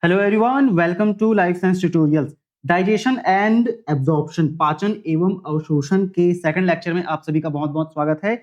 Hello everyone, welcome to life science tutorials. Digestion and absorption, पाचन एवं अवशोषण के सेकंड लेक्चर में आप सभी का बहुत बहुत स्वागत है।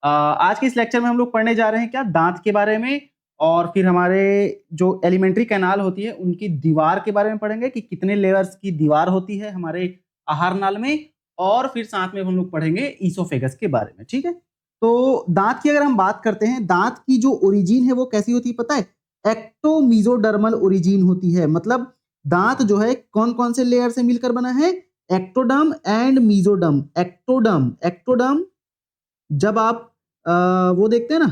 आज के इस लेक्चर में हम लोग पढ़ने जा रहे हैं क्या, दांत के बारे में, और फिर हमारे जो एलिमेंट्री कैनाल होती है उनकी दीवार के बारे में पढ़ेंगे कि कितने लेयर्स की दीवार होती है हमारे आहार नाल में, और फिर साथ में हम लोग पढ़ेंगे ईसोफेगस के बारे में। ठीक है, तो दांत की अगर हम बात करते हैं, दांत की जो ओरिजिन है वो कैसी होती है पता है? एक्टोमीजोडर्मल ओरिजिन होती है। मतलब दांत जो है कौन कौन से लेयर से मिलकर बना है? Ectoderm and mesoderm. Ectoderm, ectoderm जब आप वो देखते हैं ना,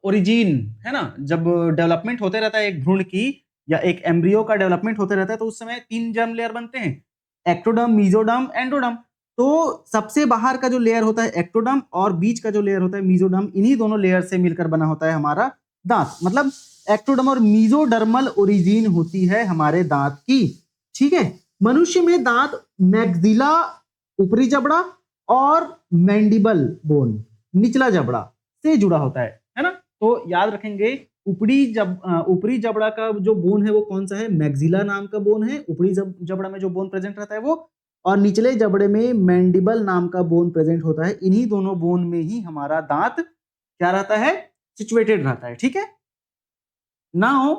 ओरिजिन है ना, जब डेवलपमेंट होते रहता है एक भ्रूण की या एक एम्ब्रियो का डेवलपमेंट होते रहता है, तो उस समय 3 जर्म लेयर बनते हैं, एक्टोडर्म, मीजोडर्म, एंडोडर्म। तो सबसे बाहर का जो लेयर होता है एक्टोडर्म, और बीच का जो लेयर होता है मीजोडर्म, इन्हीं दोनों लेयर से मिलकर बना होता है हमारा दांत। मतलब एक्टोडर्म और मीजोडर्मल ओरिजिन होती है हमारे दांत की। ठीक है, मनुष्य में दांत मैक्सिला ऊपरी जबड़ा और मैंडिबल बोन निचला जबड़ा से जुड़ा होता है ना। तो याद रखेंगे, ऊपरी जबड़ा का जो बोन है वो कौन सा है? मैक्सिला नाम का बोन है। ऊपरी जबड़ा में जो बोन प्रेजेंट रहता है वो, और निचले जबड़े में मैंडिबल नाम का बोन प्रेजेंट होता है। इन्हीं दोनों बोन में ही हमारा दांत क्या रहता है? सिचुएटेड रहता है। ठीक है, नाउ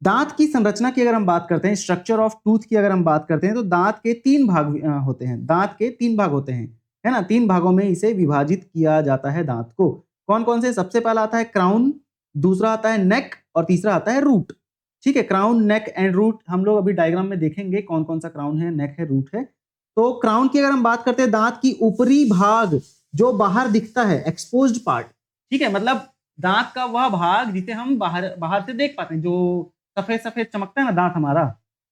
दांत की संरचना की अगर हम बात करते हैं, स्ट्रक्चर ऑफ टूथ की अगर हम बात करते हैं, तो दांत के 3 भाग होते हैं। दांत के 3 भाग होते हैं, है ना। 3 भागों में इसे विभाजित किया जाता है दांत को। कौन कौन से? सबसे पहला आता है क्राउन, दूसरा आता है नेक, और तीसरा आता है रूट। ठीक है, क्राउन, नेक एंड रूट हम लोग अभी डायग्राम में देखेंगे कौन कौन सा क्राउन है, नेक है, रूट है। तो क्राउन की अगर हम बात करते हैं, दांत की ऊपरी भाग जो बाहर दिखता है, एक्सपोज्ड पार्ट। ठीक है, मतलब दांत का वह भाग जिसे हम बाहर बाहर से देख पाते हैं, जो सफेद सफेद चमकता है ना दांत हमारा,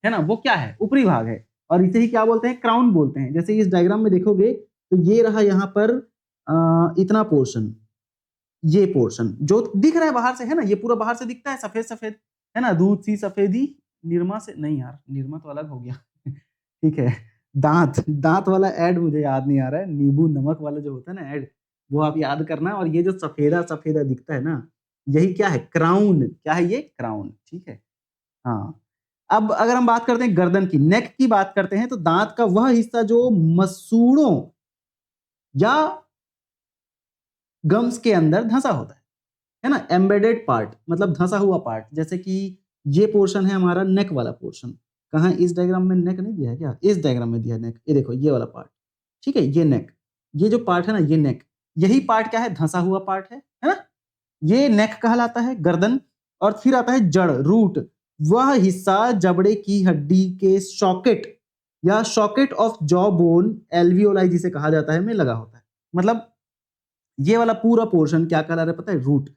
है ना, वो क्या है? ऊपरी भाग है, और इसे ही क्या बोलते हैं? क्राउन बोलते हैं। जैसे इस डायग्राम में देखोगे तो ये रहा यहाँ पर इतना पोर्शन, ये पोर्शन जो दिख रहा है बाहर से, है ना, ये पूरा बाहर से दिखता है सफेद सफेद, है ना। दूध सी सफेदी निरमा से, नहीं यार, निरमा तो अलग हो गया ठीक है, दांत दांत वाला ऐड मुझे याद नहीं आ रहा है, नींबू नमक वाला जो होता है ना ऐड, वो आप याद करना। और ये जो सफेदा सफेदा दिखता है ना, यही क्या है? क्राउन। क्या है ये? क्राउन। ठीक है, हाँ। अब अगर हम बात करते हैं गर्दन की, नेक की बात करते हैं, तो दांत का वह हिस्सा जो मसूड़ों या गम्स के अंदर धंसा होता है ना, एम्बेडेड पार्ट, मतलब धंसा हुआ पार्ट। जैसे कि ये पोर्शन है हमारा नेक वाला पोर्शन। कहाँ? इस डायग्राम में नेक नहीं दिया है क्या? इस डायग्राम में दिया है नेक, ये देखो ये वाला पार्ट। ठीक है, ये नेक, ये जो पार्ट है ना, ये नेक, यही पार्ट क्या है? धंसा हुआ पार्ट है ना। ये नेक कहलाता है, गर्दन। और फिर आता है जड़, रूट। वह हिस्सा जबड़े की हड्डी के सॉकेट या socket of jaw bone, alveoli जिसे कहा जाता है, में लगा होता है। मतलब ये वाला पूरा पोर्शन क्या कहला रहा है पता है? रूट।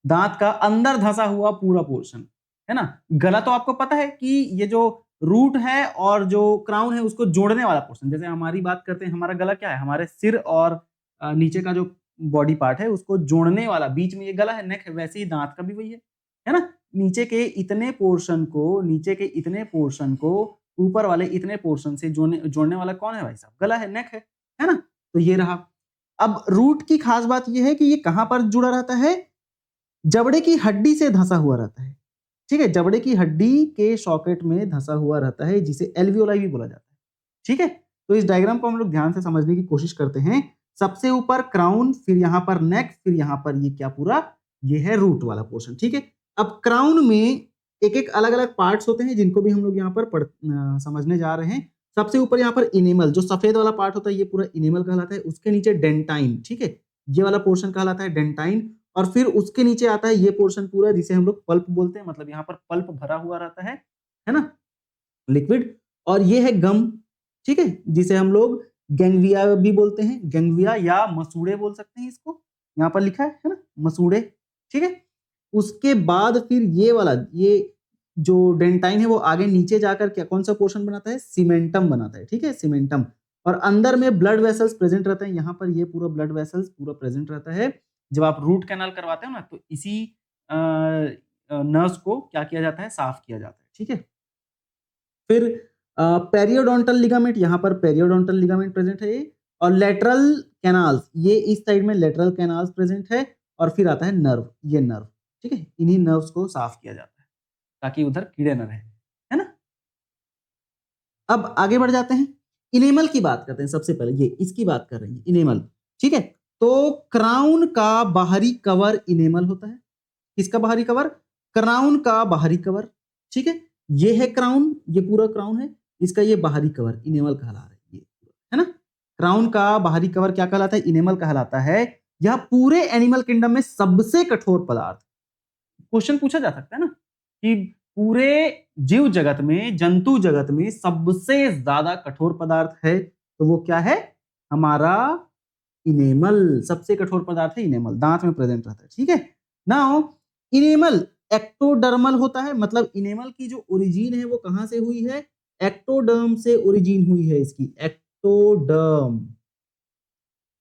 दांत का अंदर धंसा हुआ पूरा पोर्शन, है ना। गला तो आपको पता है कि ये जो रूट है और जो क्राउन है उसको जोड़ने वाला पोर्शन। जैसे हमारी बात करते हैं, हमारा गला क्या है? हमारे सिर और नीचे का जो बॉडी पार्ट है उसको जोड़ने वाला, बीच में ये गला है, नेक है, वैसे ही दांत का भी वही है ना। नीचे के इतने पोर्शन को, नीचे के इतने पोर्शन को ऊपर वाले इतने पोर्शन से जोड़ने वाला कौन है भाई साहब? गला है, नेक है ना। तो ये रहा। अब रूट की खास बात यह है कि ये कहां पर जुड़ा रहता है? जबड़े की हड्डी से धंसा हुआ रहता है। ठीक है, जबड़े की हड्डी के सॉकेट में धंसा हुआ रहता है, जिसे एल्वियोलाई भी बोला जाता है। ठीक है, तो इस डायग्राम को हम लोग ध्यान से समझने की कोशिश करते हैं। सबसे ऊपर क्राउन, फिर यहां पर नेक, फिर यहां पर ये क्या पूरा? ये है रूट वाला पोर्शन। ठीक है, अब क्राउन में एक एक अलग अलग पार्ट्स होते हैं, जिनको भी हम लोग यहाँ पर समझने जा रहे हैं। सबसे ऊपर यहाँ पर इनेमल, जो सफेद वाला पार्ट होता है, ये पूरा इनेमल कहलाता है। उसके नीचे डेंटाइन, ठीक है, ये वाला पोर्शन कहलाता है डेंटाइन। और फिर उसके नीचे आता है ये पोर्शन पूरा, जिसे हम लोग पल्प बोलते हैं। मतलब यहाँ पर पल्प भरा हुआ रहता है ना, लिक्विड। और ये है गम, ठीक है, जिसे हम लोग गैंग्विया भी बोलते हैं, गैंग्विया या मसूड़े बोल सकते हैं इसको। यहाँ पर लिखा है ना, मसूड़े। ठीक है, उसके बाद फिर ये वाला, ये जो डेंटाइन है वो आगे नीचे जाकर क्या कौन सा पोर्शन बनाता है? सीमेंटम बनाता है। ठीक है, सीमेंटम। और अंदर में ब्लड वेसल्स प्रेजेंट रहते हैं। यहाँ पर ये पूरा ब्लड वेसल्स पूरा प्रेजेंट रहता है। जब आप रूट कैनाल करवाते हो ना, तो इसी नर्व्स को क्या किया जाता है? साफ किया जाता है। ठीक है, फिर पेरियोडोंटल लिगामेंट, यहाँ पर पेरियोडोंटल लिगामेंट प्रेजेंट है। और लेटरल कैनाल्स, ये इस साइड में लेटरल कैनाल्स प्रेजेंट है। और फिर आता है नर्व, ये नर्व। ठीक है, इन्हीं नर्व्स को साफ किया जाता है ताकि उधर कीड़े न रहे, है ना। अब आगे बढ़ जाते हैं, इनेमल की बात करते हैं। सबसे पहले ये इसकी बात कर रहे हैं, इनेमल, ठीक है। तो क्राउन का बाहरी कवर इनेमल होता है। किसका बाहरी कवर? क्राउन का बाहरी कवर, ठीक है। ये है क्राउन, ये पूरा क्राउन है, इसका ये बाहरी कवर इनेमल कहला रहा है, ये है ना। क्राउन का बाहरी कवर क्या कहलाता है? इनेमल कहलाता है। यह पूरे एनिमल किंगडम में सबसे कठोर पदार्थ, क्वेश्चन पूछा जा सकता है ना कि पूरे जीव जगत में, जंतु जगत में सबसे ज्यादा कठोर पदार्थ है, तो वो क्या है? हमारा इनेमल। सबसे कठोर पदार्थ है इनेमल, दांत में प्रेजेंट रहता है, ठीक है। नाउ इनेमल एक्टोडर्मल होता है, मतलब इनेमल की जो ओरिजिन है वो कहां से हुई है? एक्टोडर्म से ओरिजिन हुई है इसकी, एक्टोडर्म,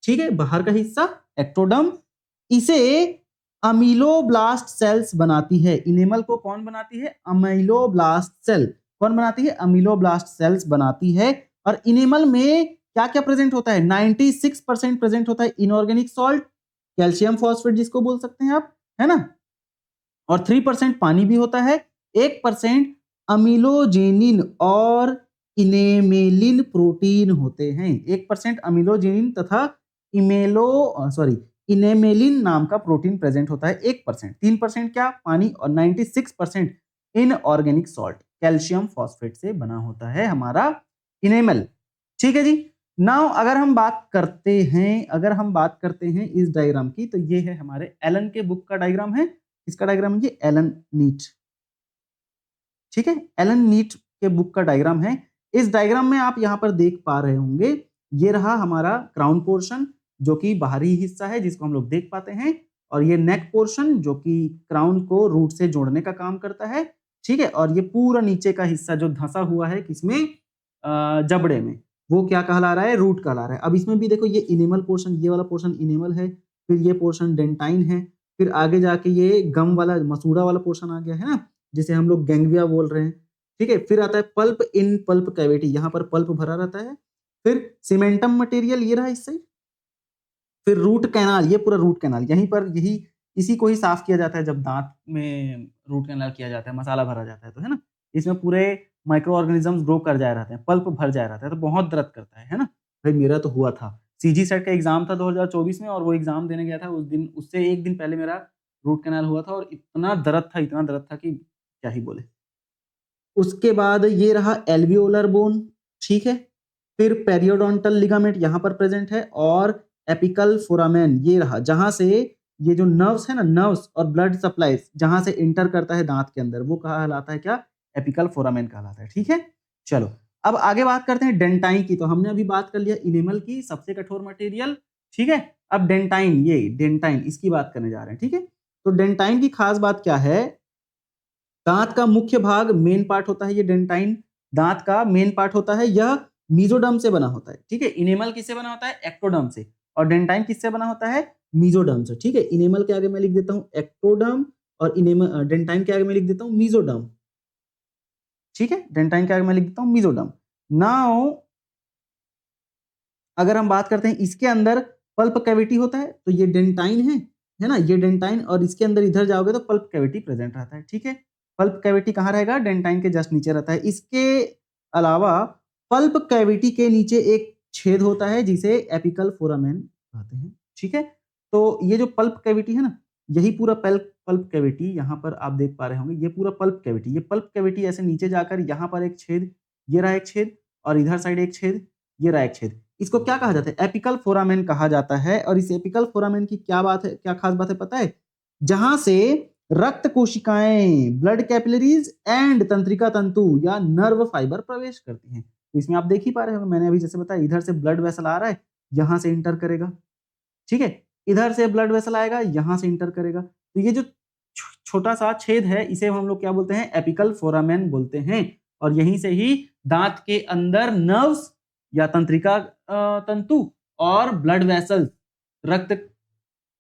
ठीक है, बाहर का हिस्सा एक्टोडर्म। इसे अमीलोब्लास्ट सेल्स बनाती है। इनेमल को कौन बनाती है? Ameloblast cell. कौन बनाती है? अमीलोब्लास्ट सेल्स बनाती है। और इनेमल में क्या क्या प्रेजेंट होता है? 96% प्रेजेंट होता है इनऑर्गेनिक सॉल्ट, कैल्शियम फॉस्फेट जिसको बोल सकते हैं आप, है ना। और 3% पानी भी होता है। 1% अमीलोजेनिन और इनेमेलिन प्रोटीन होते हैं। 1% अमीलोजेनिन तथा इनेमेलिन नाम का प्रोटीन प्रेजेंट होता है 1%। 3% क्या? पानी। और 96% इनऑर्गेनिक सॉल्ट, कैल्शियम फॉस्फेट से बना होता है हमारा इनेमल, ठीक है जी। नाउ अगर हम बात करते हैं इस डायग्राम की, तो ये है हमारे एलन के बुक का डायग्राम है। इसका डायग्राम है ये एलन नीट, ठीक है, एलन नीट के बुक का डायग्राम है। इस डायग्राम में आप यहां पर देख पा रहे होंगे, ये रहा हमारा क्राउन पोर्शन जो कि बाहरी हिस्सा है जिसको हम लोग देख पाते हैं, और ये नेक पोर्शन जो कि क्राउन को रूट से जोड़ने का काम करता है, ठीक है। और ये पूरा नीचे का हिस्सा जो धंसा हुआ है किसमें? जबड़े में, वो क्या कहला रहा है? रूट कहला रहा है। अब इसमें भी देखो, ये इनेमल पोर्शन, ये वाला पोर्शन इनेमल है, फिर ये पोर्शन डेंटाइन है, फिर आगे जाके ये गम वाला मसूड़ा वाला पोर्शन आ गया है ना, जिसे हम लोग गैंग्लिया बोल रहे हैं, ठीक है। फिर आता है पल्प इन पल्प कैविटी, यहाँ पर पल्प भरा रहता है। फिर सीमेंटम मटेरियल ये रहा इस साइड। फिर रूट कैनाल, ये पूरा रूट कैनाल, यहीं पर यही इसी को ही साफ किया जाता है जब दांत में रूट कैनाल किया जाता है, मसाला भरा जाता है, तो है ना। इसमें पूरे माइक्रो ऑर्गेनिजम्स ग्रो कर जाए रहते हैं, पल्प भर जाए रहता है, तो बहुत दर्द करता है ना। भाई मेरा तो हुआ था, सीजी सेट का एग्जाम था 2024 में, और वो एग्जाम देने गया था उस दिन, उससे एक दिन पहले मेरा रूट कैनाल हुआ था, और इतना दर्द था कि क्या ही बोले। उसके बाद ये रहा एल्वियोलर बोन, ठीक है। फिर पेरियोडोंटल लिगामेंट यहाँ पर प्रेजेंट है, और एपिकल फोरामेन ये रहा, जहां से ये जो नर्व्स है ना, नर्व्स और ब्लड सप्लाई जहां से इंटर करता है दांत के अंदर, वो कहलाता है क्या? एपिकल फोरामेन कहलाता है, ठीक है। चलो अब आगे बात करते हैं डेंटाइन की। तो हमने अभी बात कर लिया इनेमल की, सबसे कठोर मटेरियल, ठीक है। अब डेंटाइन, ये डेंटाइन, इसकी बात करने जा रहे हैं, ठीक है। तो डेंटाइन की खास बात क्या है? दांत का मुख्य भाग, मेन पार्ट होता है ये डेंटाइन, दांत का मेन पार्ट होता है, यह मीजोडर्म से बना होता है, ठीक है। इनेमल किससे बना होता है? एक्टोडर्म से। और डेंटाइन किससे बना होता है? मीजोडर्म से, ठीक है। इनेमल के आगे मैं लिख देता हूं एक्टोडर्म, और इनेमल डेंटाइन के आगे मैं लिख देता हूं मीजोडर्म, ठीक है। डेंटाइन के आगे मैं लिख देता हूं मीजोडर्म। नाउ अगर हम बात करते हैं इसके अंदर पल्प कैविटी होता है, तो ये डेंटाइन है ना, ये डेंटाइन, और इसके अंदर इधर जाओगे तो पल्प कैविटी प्रेजेंट रहता है, ठीक है। पल्प कैविटी कहाँ रहेगा? डेंटाइन के जस्ट नीचे रहता है। इसके अलावा पल्प कैविटी के नीचे एक छेद होता है जिसे एपिकल फोरामेन कहते हैं, ठीक है। तो ये जो पल्प कैविटी है ना, यही पूरा पल्प पल्प कैविटी यहाँ पर आप देख पा रहे होंगे, ये पूरा पल्प कैविटी, ये पल्प कैविटी ऐसे नीचे जाकर यहाँ पर एक छेद, ये रहा एक छेद, और इधर साइड एक छेद, ये रहा एक छेद। इसको क्या कहा जाता है? एपिकल फोरामेन कहा जाता है। और इस एपिकल फोरामेन की क्या बात है, क्या खास बात है पता है? जहां से रक्त कोशिकाएं, ब्लड कैपिलरीज एंड तंत्रिका तंतु या नर्व फाइबर प्रवेश करती हैं। तो इसमें आप देख ही पा रहे हो, मैंने अभी जैसे बताया, इधर से ब्लड वेसल आ रहा है, यहां से इंटर करेगा, ठीक है। इधर से ब्लड वेसल आएगा, यहां से इंटर करेगा। तो ये जो छोटा सा छेद है, इसे हम लोग क्या बोलते हैं? एपिकल फोरामेन बोलते हैं। और यहीं से ही दांत के अंदर नर्व्स या तंत्रिका तंतु और ब्लड वेसल्स, रक्त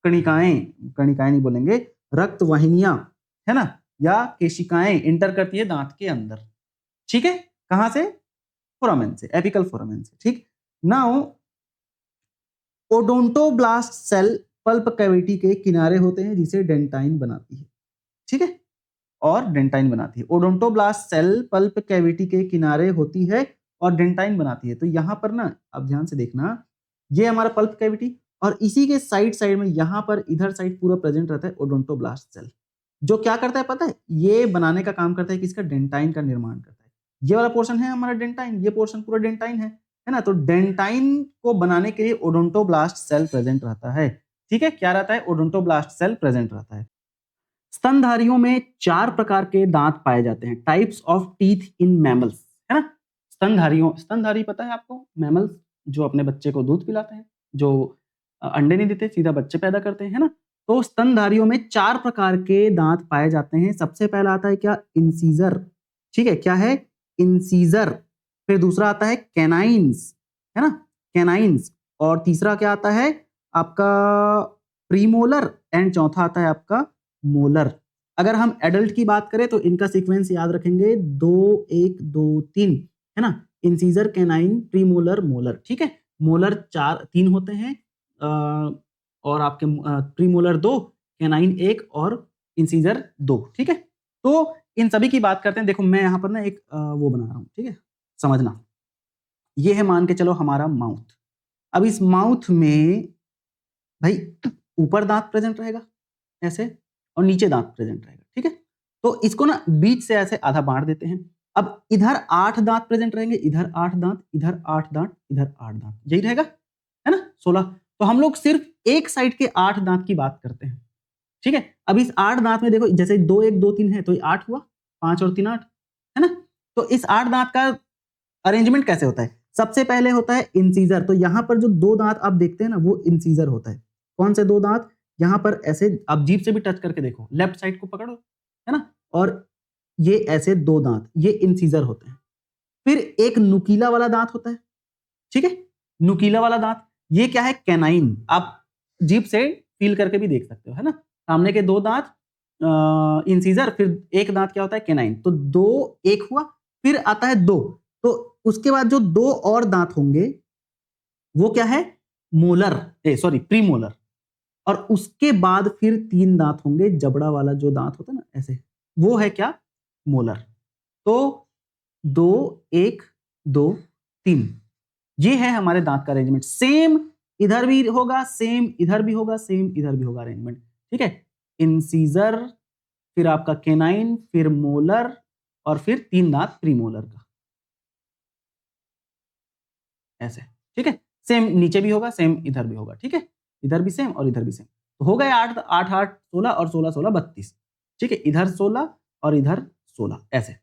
कणिकाएं, कणिकाएं नहीं बोलेंगे, रक्त वाहिनियां, है ना, या केशिकाएं इंटर करती है दांत के अंदर, ठीक है। कहां से? फोरामेन से, एपिकल फोरामेन से, ठीक। Now odontoblast cell pulp cavity के किनारे होते हैं जिसे डेंटाइन बनाती है, ठीक है, और डेंटाइन बनाती है। ओडोंटोब्लास्ट सेल पल्प कैविटी के किनारे होती है और डेंटाइन बनाती है। तो यहाँ पर ना आप ध्यान से देखना, ये हमारा पल्प कैविटी और इसी के साइड साइड में यहाँ पर इधर साइड पूरा प्रेजेंट रहता है ओडोंटोब्लास्ट सेल, जो क्या करता है पता है, ये बनाने का काम करता है, किसका, डेंटाइन का निर्माण करता है। ये वाला पोर्शन है हमारा डेंटाइन, ये पोर्शन पूरा डेंटाइन है ना। तो डेंटाइन को बनाने के लिए ओडोंटोब्लास्ट सेल प्रेजेंट रहता है। ठीक है, क्या रहता है, ओडोंटोब्लास्ट सेल प्रेजेंट रहता है। स्तनधारियों में 4 प्रकार के दांत पाए जाते हैं, types of teeth in mammals, है ना। स्तनधारी पता है आपको, मैमल्स जो अपने बच्चे को दूध पिलाते हैं, जो अंडे नहीं देते, सीधा बच्चे पैदा करते हैं, है ना। तो स्तनधारियों में 4 प्रकार के दांत पाए जाते हैं। सबसे पहला आता है क्या, इंसीजर, ठीक है, क्या है, इंसीजर। फिर दूसरा आता है कैनाइन्स, है ना, कैनाइन्स। और तीसरा क्या आता है आपका, प्रीमोलर। एंड चौथा आता है आपका मोलर। अगर हम एडल्ट की बात करें तो इनका सीक्वेंस याद रखेंगे, 2 1 2 3, है ना। इंसीजर, कैनाइन, प्रीमोलर, मोलर, ठीक है। मोलर 3 होते हैं और आपके प्रीमोलर 2, कैनाइन 1 और इंसीजर 2, ठीक है। तो इन सभी की बात करते हैं। देखो मैं यहाँ पर ना एक वो बना रहा हूँ, ठीक है, समझना। ये है मान के चलो हमारा माउथ। अब इस माउथ में भाई ऊपर दांत प्रेजेंट रहेगा ऐसे और नीचे दांत प्रेजेंट रहेगा, ठीक है। तो इसको ना बीच से ऐसे आधा बांट देते हैं। अब इधर 8 दांत प्रेजेंट रहेंगे, इधर 8 दांत, इधर 8 दांत, इधर 8 दांत, यही रहेगा, है ना, 16। तो हम लोग सिर्फ एक साइड के 8 दांत की बात करते हैं, ठीक है। अब इस 8 दांत में देखो, जैसे 2 1 2 3 है तो ये 8 हुआ, 5 और 3 8, है ना। तो इस 8 दांत का अरेंजमेंट कैसे होता है, सबसे पहले होता है इंसीजर। तो यहां पर जो 2 दांत आप देखते हैं ना, वो इंसीजर होता है। कौन से 2 दांत, यहां पर ऐसे आप जीभ से भी टच करके देखो, लेफ्ट साइड को पकड़ो, है ना, और ये ऐसे 2 दांत, ये इंसीजर होते हैं। फिर एक नुकीला वाला दांत होता है, ठीक है, नुकीला वाला दांत, ये क्या है, कैनाइन। आप जीभ से फील करके भी देख सकते हो, है ना। सामने के 2 दांत इंसीजर, फिर एक दांत क्या होता है, कैनाइन। तो 2 1 हुआ, फिर आता है 2, तो उसके बाद जो 2 और दांत होंगे वो क्या है, मोलर, सॉरी प्रीमोलर। और उसके बाद फिर 3 दांत होंगे, जबड़ा वाला जो दांत होता है ना ऐसे, वो है क्या, मोलर। तो 2 1 2 3, ये है हमारे दांत का अरेंजमेंट। सेम इधर भी होगा, सेम इधर भी होगा, सेम इधर भी होगा अरेंजमेंट, ठीक है। इंसीजर, फिर आपका केनाइन, फिर मोलर, और फिर 3 दांत प्रीमोलर का, ऐसे, ठीक है। सेम नीचे भी होगा, सेम इधर भी होगा, ठीक है, इधर भी सेम और इधर भी सेम। तो हो गए 8 8 8 16 और 16 16 32, ठीक है। इधर 16 और इधर 16, ऐसे,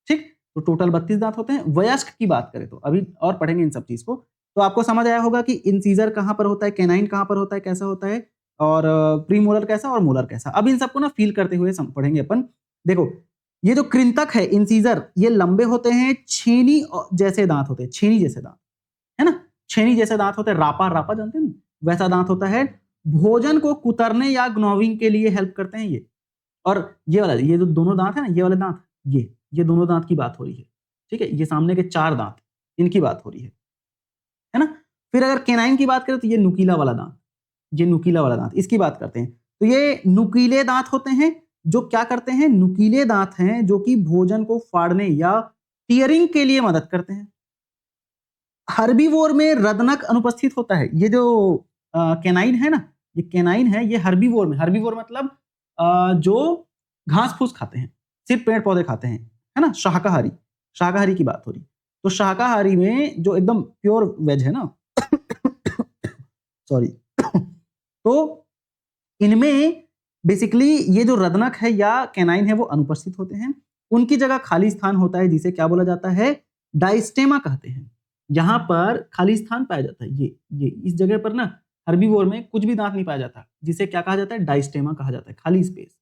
ठीक। तो टोटल 32 दांत होते हैं। वयस्क की बात करें तो अभी और पढ़ेंगे इन सब चीज को, तो आपको समझ आया होगा कि इंसीजर कहां पर होता है, कैनाइन कहां पर होता है, कैसा होता है, और प्रीमोलर कैसा और मोलर कैसा। अब इन सबको ना फील करते हुए पढ़ेंगे अपन। देखो ये जो कृंतक है इंसीजर, ये लंबे होते हैं, छेनी जैसे दांत होते हैं, छेनी जैसे दांत, है ना, छेनी जैसे दांत होते हैं। रापा, रापा जानते हैं, वैसा दांत होता है। भोजन को कुतरने या ग्नोविंग के लिए हेल्प करते हैं ये। और ये वाला, ये जो दोनों दांत है ना, ये वाले दांत, ये दोनों दांत की बात हो रही है, ठीक है। ये सामने के 4 दांत, इनकी बात हो रही है ना। फिर अगर कैनाइन की बात करें तो ये नुकीला वाला दांत, ये नुकीला वाला दांत, इसकी बात करते हैं। तो ये नुकीले दांत होते हैं, जो क्या करते हैं, नुकीले दांत हैं जो कि भोजन को फाड़ने या टीयरिंग के लिए मदद करते हैं। हर्बीवोर में रदनक अनुपस्थित होता है। ये जो कैनाइन है ना, ये कैनाइन है, ये हर्बीवोर में, हर्बीवोर मतलब जो घास फूस खाते हैं, सिर्फ पेड़ पौधे खाते हैं, है ना, शाकाहारी, शाकाहारी की बात हो रही। तो शाकाहारी में जो एकदम प्योर वेज है ना सॉरी तो इनमें बेसिकली ये जो रदनक है या कैनाइन है वो अनुपस्थित होते हैं। उनकी जगह खाली स्थान होता है, जिसे क्या बोला जाता है, डाइस्टेमा कहते हैं। यहां पर खाली स्थान पाया जाता है, ये इस जगह पर ना हर्बीवोर में कुछ भी दांत नहीं पाया जाता, जिसे क्या कहा जाता है, डाइस्टेमा कहा जाता है, खाली स्पेस,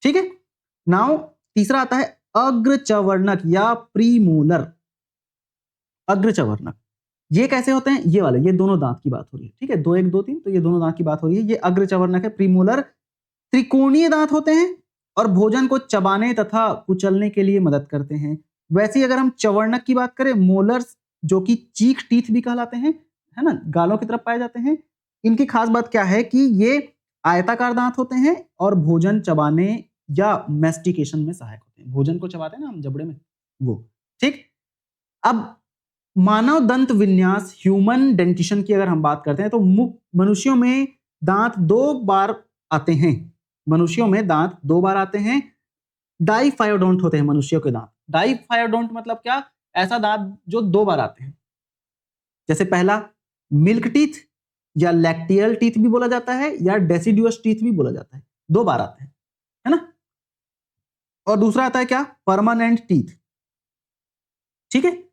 ठीक है। नाउ तीसरा आता है अग्रचवर्णक या प्रीमोलर। अग्रचवर्णक ये कैसे होते हैं, ये वाले, ये दोनों दांत की बात हो रही है, ठीक है, 2 1 2 3, तो ये दोनों दांत की बात हो रही है। ये अग्रचवर्णक है। प्रीमोलर त्रिकोणीय दांत होते हैं और भोजन को चबाने तथा कुचलने के लिए मदद करते हैं। वैसे ही अगर हम चवर्णक की बात करें, मोलर्स जो कि चीक टीथ भी कहलाते हैं, है ना, गालों की तरफ पाए जाते हैं। इनकी खास बात क्या है कि ये आयताकार दांत होते हैं और भोजन चबाने या मैस्टिकेशन में सहायक होते हैं। भोजन को चबाते हैं ना हम जबड़े में, वो। ठीक, अब मानव दंत विन्यास, ह्यूमन डेंटिशन की अगर हम बात करते हैं तो मनुष्यों में दांत 2 बार आते हैं। मनुष्यों में दांत 2 बार आते हैं। डाइफायोडोंट होते हैं मनुष्यों के दांत। डाइफायोडोंट मतलब क्या? ऐसा दांत जो 2 बार आते हैं। जैसे पहला मिल्क टीथ या लैक्टियल टीथ भी बोला जाता है या डेसिडुअस टीथ भी बोला जाता है, 2 बार आते हैं, है ना। और दूसरा आता है क्या? Permanent teeth. ठीक है,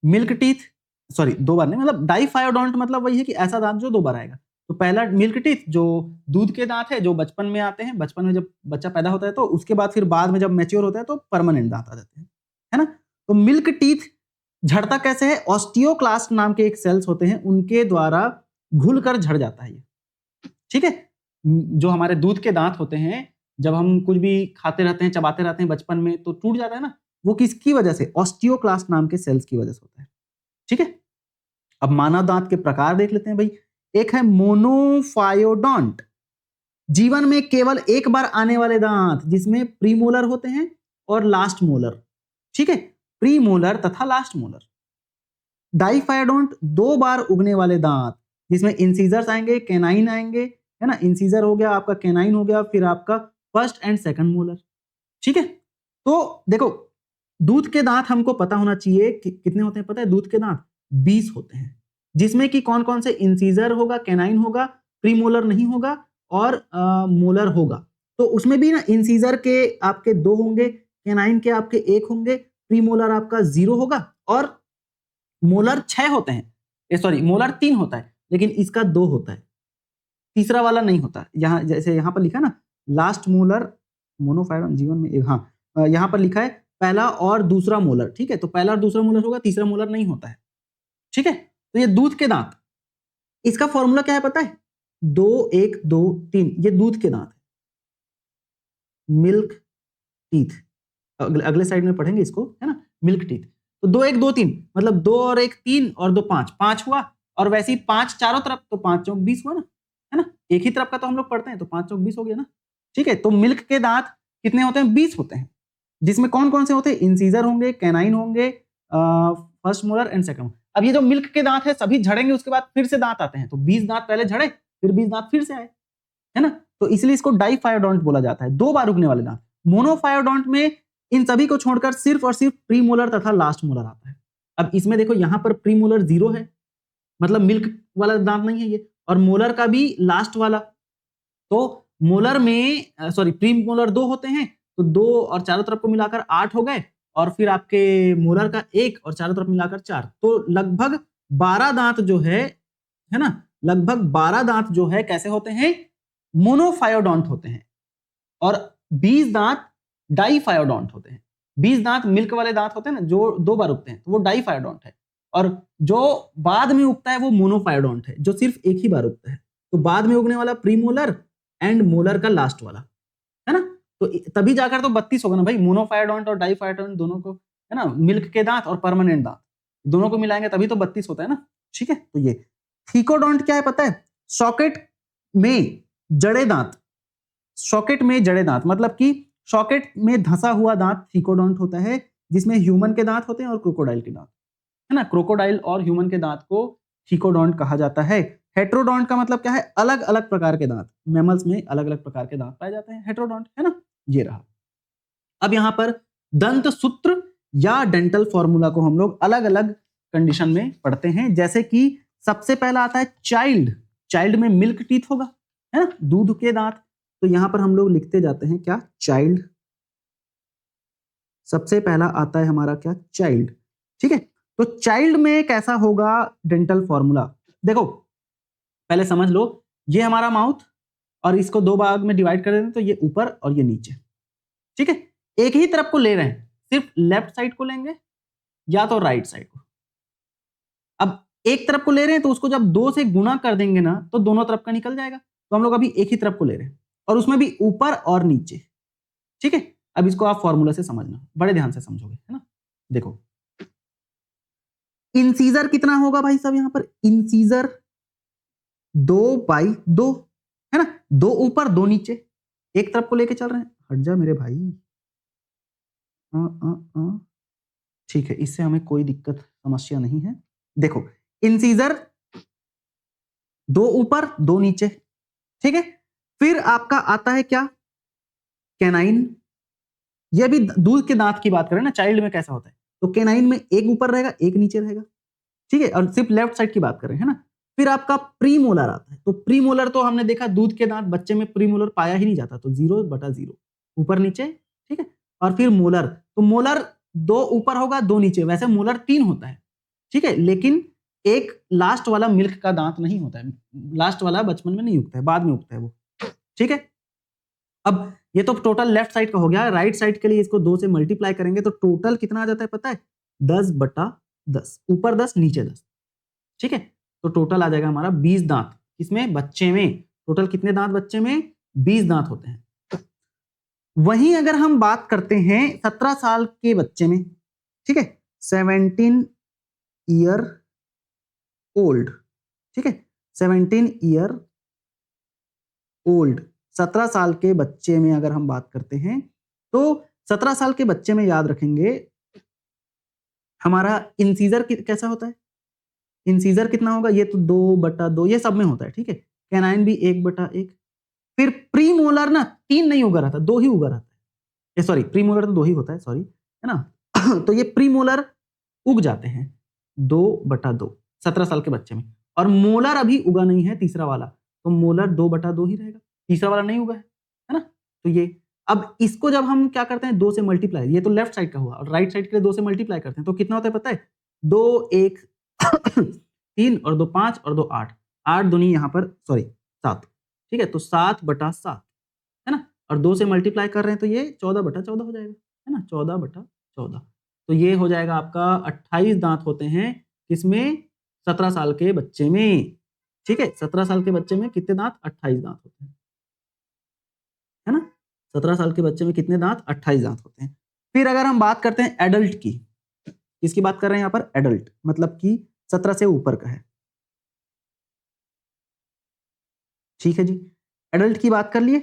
मिल्क टीथ, सॉरी 2 बार नहीं, मतलब डाइफायोडोंट मतलब वही है कि ऐसा दांत जो 2 बार आएगा। तो पहला मिल्क टीथ जो दूध के दांत है, जो बचपन में आते हैं, बचपन में जब बच्चा पैदा होता है तो उसके बाद फिर बाद में जब मैच्योर होता है तो परमानेंट दांत आ जाते हैं, है ना। तो मिल्क टीथ झड़ता कैसे है? ऑस्टियोक्लास्ट नाम के एक सेल्स होते हैं, उनके द्वारा घुलकर झड़ जाता है ये। ठीक है, जो हमारे दूध के दांत होते हैं, जब हम कुछ भी खाते रहते हैं, चबाते रहते हैं बचपन में तो टूट जाता है ना, वो किसकी वजह से? ऑस्टियोक्लास्ट नाम के सेल्स की वजह से होता है। ठीक है, अब मानव दांत के प्रकार देख लेते हैं भाई। एक है मोनोफायोडोंट, जीवन में केवल एक बार आने वाले दांत, जिसमें प्रीमोलर होते हैं और लास्ट मोलर। ठीक है, प्रीमोलर तथा लास्ट मोलर। डाइफायोडोंट 2 बार उगने वाले दांत, जिसमें इंसीजर्स आएंगे, कैनाइन आएंगे, है ना। इंसीजर हो गया आपका, कैनाइन हो गया, फिर आपका फर्स्ट एंड सेकंड मोलर। ठीक है, तो देखो दूध के दांत हमको पता होना चाहिए कि कितने होते हैं। पता है दूध के दांत 20 होते हैं, जिसमें कि कौन कौन से? इंसीजर होगा, कैनाइन होगा, प्रीमोलर नहीं होगा और मोलर होगा। तो उसमें भी ना इंसीजर के आपके 2 होंगे, कैनाइन के आपके 1 होंगे, प्रीमोलर आपका 0 होगा और मोलर 6 होते हैं। सॉरी, मोलर 3 होता है, लेकिन इसका 2 होता है, तीसरा वाला नहीं होता। यहाँ जैसे यहाँ पर लिखा ना, लास्ट मोलर मोनोफायरम जीवन में एक, हाँ यहाँ पर लिखा है पहला और दूसरा मोलर। ठीक है, तो पहला और दूसरा मोलर होगा, तीसरा मोलर नहीं होता है। ठीक है, तो ये दूध के दांत, इसका फॉर्मूला क्या है पता है? 2 1 2 3, ये दूध के दांत है, मिल्क टीथ। अगले साइड में पढ़ेंगे इसको, है ना, मिल्क टीथ। तो 2 1 2 3 मतलब 2 और 1 3 और 2 5, 5 हुआ। और वैसे ही 5 चारों तरफ, तो 5 चौक 20 हुआ ना, है ना। एक ही तरफ का तो हम लोग पढ़ते हैं, तो 5 चौक 20 हो गया ना। ठीक है, तो मिल्क के दांत कितने होते हैं? 20 होते हैं, जिसमें कौन कौन से होते हैं? इंसीजर होंगे, कैनाइन होंगे, फर्स्ट मोलर एंड सेकंड। अब ये जो मिल्क के दांत है सभी झड़ेंगे, उसके बाद फिर से दांत आते हैं। तो 20 दांत पहले झड़े, फिर 20 दांत फिर से आए, है ना। तो इसलिए इसको डाइफायोडोंट बोला जाता है, 2 बार उगने वाले दांत। मोनोफायोडोंट में इन सभी को छोड़कर सिर्फ और सिर्फ प्रीमोलर तथा लास्ट मोलर आता है। अब इसमें देखो यहां पर प्रीमोलर 0 है, मतलब मिल्क वाला दांत नहीं है ये, और मोलर का भी लास्ट वाला। तो मोलर में सॉरी प्रीमोलर 2 होते हैं, तो 2 और चारों तरफ को मिलाकर 8 हो गए, और फिर आपके मोलर का 1 और चारों तरफ मिलाकर 4, तो लगभग 12 दांत जो है ना, लगभग 12 दांत जो है कैसे होते हैं? मोनोफायोडोंट होते हैं, और 20 दांत डाइफायोडोंट होते हैं। 20 दांत मिल्क वाले दांत होते हैं ना, जो 2 बार उगते हैं, तो वो डाइफायोडोंट है। और जो बाद में उगता है वो मोनोफायोडोंट है, जो सिर्फ एक ही बार उगता है। तो बाद में उगने वाला प्रीमोलर एंड मोलर का लास्ट वाला, है ना। तो तभी जाकर तो 32 होगा ना भाई, मोनोफायोडोंट और डाइफायोडोंट दोनों को, है ना, मिल्क के दांत और परमानेंट दांत दोनों को मिलाएंगे तभी तो 32 होता है ना। ठीक है, तो ये थीकोडोंट क्या है पता है? सॉकेट में जड़े दांत। सॉकेट में जड़े दांत मतलब कि सॉकेट में धंसा हुआ दांत थीकोडोंट होता है, जिसमें ह्यूमन के दांत होते हैं और क्रोकोडाइल के दांत, है ना। क्रोकोडाइल और ह्यूमन के दांत को थीकोडोंट कहा जाता है। हेट्रोडोंट का मतलब क्या है? अलग अलग प्रकार के दांत। मैमल्स में अलग अलग प्रकार के दांत पाए जाते हैं, हेट्रोडोंट, है ना। ये रहा। अब यहां पर दंत सूत्र या डेंटल फॉर्मूला को हम लोग अलग अलग कंडीशन में पढ़ते हैं। जैसे कि सबसे पहला आता है चाइल्ड। चाइल्ड में मिल्क टीथ होगा, है ना, दूध के दांत। तो यहां पर हम लोग लिखते जाते हैं क्या? चाइल्ड। सबसे पहला आता है हमारा क्या? चाइल्ड। ठीक है, तो चाइल्ड में कैसा होगा डेंटल फॉर्मूला? देखो पहले समझ लो, ये हमारा माउथ, और इसको 2 भाग में डिवाइड कर देते हैं, तो ये ऊपर और ये नीचे। ठीक है, एक ही तरफ को ले रहे हैं, सिर्फ लेफ्ट साइड को लेंगे या तो राइट साइड को। अब एक तरफ को ले रहे हैं तो उसको जब 2 से गुना कर देंगे ना, तो दोनों तरफ का निकल जाएगा। तो हम लोग अभी एक ही तरफ को ले रहे हैं, और उसमें भी ऊपर और नीचे। ठीक है, अब इसको आप फॉर्मूला से समझना, बड़े ध्यान से समझोगे, है ना। देखो इंसीजर कितना होगा भाई साहब? यहां पर इंसीजर 2/2, है ना, 2 ऊपर 2 नीचे, एक तरफ को लेके चल रहे हैं। हट जा मेरे भाई। ठीक है, इससे हमें कोई दिक्कत समस्या नहीं है। देखो, इंसीजर 2 ऊपर 2 नीचे, ठीक है। फिर आपका आता है क्या, कैनाइन। ये भी दूध के दांत की बात करें ना, चाइल्ड में कैसा होता है, तो कैनाइन में एक ऊपर रहेगा एक नीचे रहेगा, ठीक है, और सिर्फ लेफ्ट साइड की बात करें, है ना। फिर आपका प्रीमोलर आता है, तो प्रीमोलर तो हमने देखा दूध के दांत बच्चे में प्रीमोलर पाया ही नहीं जाता, तो 0/0 ऊपर नीचे, ठीक है। और फिर मोलर, तो मोलर 2 ऊपर होगा 2 नीचे, वैसे मोलर 3 होता है, ठीक है, लेकिन एक लास्ट वाला मिल्क का दांत नहीं होता है, लास्ट वाला बचपन में नहीं उगता है, बाद में उगता है वो, ठीक है। अब ये तो टोटल लेफ्ट साइड का हो गया, राइट साइड के लिए इसको 2 से मल्टीप्लाई करेंगे तो टोटल कितना आ जाता है पता है, 10/10, ऊपर 10 नीचे 10, ठीक है। तो टोटल आ जाएगा हमारा 20 दांत, इसमें बच्चे में टोटल कितने दांत बच्चे में, 20 दांत होते हैं। वहीं अगर हम बात करते हैं 17 साल के बच्चे में, ठीक है, 17 ईयर ओल्ड, ठीक है, 17 ईयर ओल्ड, 17 साल के बच्चे में अगर हम बात करते हैं तो 17 साल के बच्चे में याद रखेंगे हमारा इंसीजर कैसा होता है, इंसीजर कितना होगा, ये तो 2/2 ये सब में होता है, ठीक है। कैनाइन भी 1/1। फिर प्रीमोलर ना 3 नहीं उगा रहता, 2 ही उगा रहता है, सॉरी प्रीमोलर तो 2 ही होता है, सॉरी, है ना। तो ये प्रीमोलर उग जाते हैं 2/2 17 साल के बच्चे में, और मोलर अभी उगा नहीं है तीसरा वाला, तो मोलर 2/2 ही रहेगा, तीसरा वाला नहीं उगा है ना। तो ये, अब इसको जब हम क्या करते हैं 2 से मल्टीप्लाई, ये तो लेफ्ट साइड का हुआ, और राइट साइड के लिए 2 से मल्टीप्लाई करते हैं तो कितना होता है पता है, 2 1 3 और 2 5 और 2 8, 8 दूनी यहाँ पर सॉरी 7, ठीक है, तो 7/7, है ना। और 2 से मल्टीप्लाई कर रहे हैं तो ये 14/14 हो जाएगा, है ना, 14/14। तो ये हो जाएगा आपका 28 दांत होते हैं किसमें, 17 साल के बच्चे में, ठीक है। 17 साल के बच्चे में कितने दांत, 28 दांत होते हैं, है ना। 17 साल के बच्चे में कितने दांत, 28 दांत होते हैं। फिर अगर हम बात करते हैं एडल्ट की, किसकी बात कर रहे हैं यहाँ पर, एडल्ट मतलब कि 17 से ऊपर का है, ठीक है जी। एडल्ट की बात कर लिए,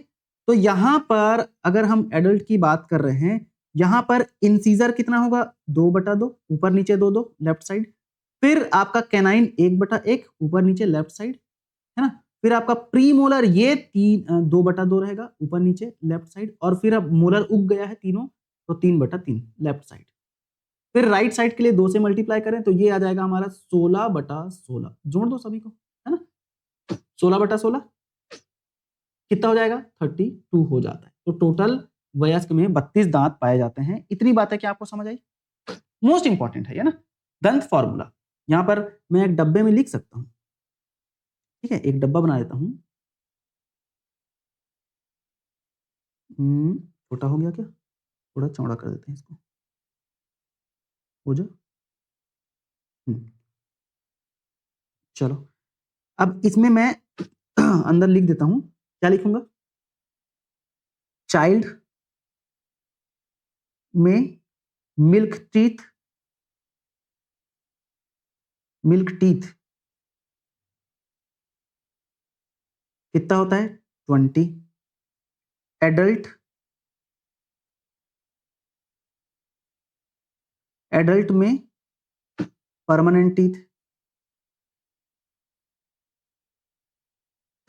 तो यहां पर अगर हम एडल्ट की बात कर रहे हैं, यहां पर इंसीजर कितना होगा, 2/2 ऊपर नीचे 2 लेफ्ट साइड। फिर आपका कैनाइन 1/1 ऊपर नीचे लेफ्ट साइड, है ना। फिर आपका प्रीमोलर ये 2/2 रहेगा ऊपर नीचे लेफ्ट साइड, और फिर अब मोलर उग गया है तीनों, तो 3/3 लेफ्ट साइड। फिर राइट साइड के लिए 2 से मल्टीप्लाई करें तो ये आ जाएगा हमारा 16/16, जोड़ दो सभी को, है ना, 16/16 कितना हो जाएगा, 32 हो जाता है। तो टोटल वयस्क में 32 दांत पाए जाते हैं। इतनी बातें क्या आपको समझ आई, मोस्ट इंपॉर्टेंट है ना, दंत फॉर्मूला। यहां पर मैं एक डब्बे में लिख सकता हूं, ठीक है, एक डब्बा बना देता हूं, छोटा हो गया क्या, थोड़ा चौड़ा कर देते हैं इसको, हो जा। चलो, अब इसमें मैं अंदर लिख देता हूं, क्या लिखूंगा, चाइल्ड में मिल्क टीथ, मिल्क टीथ कितना होता है, 20। एडल्ट, एडल्ट में परमानेंट टीथ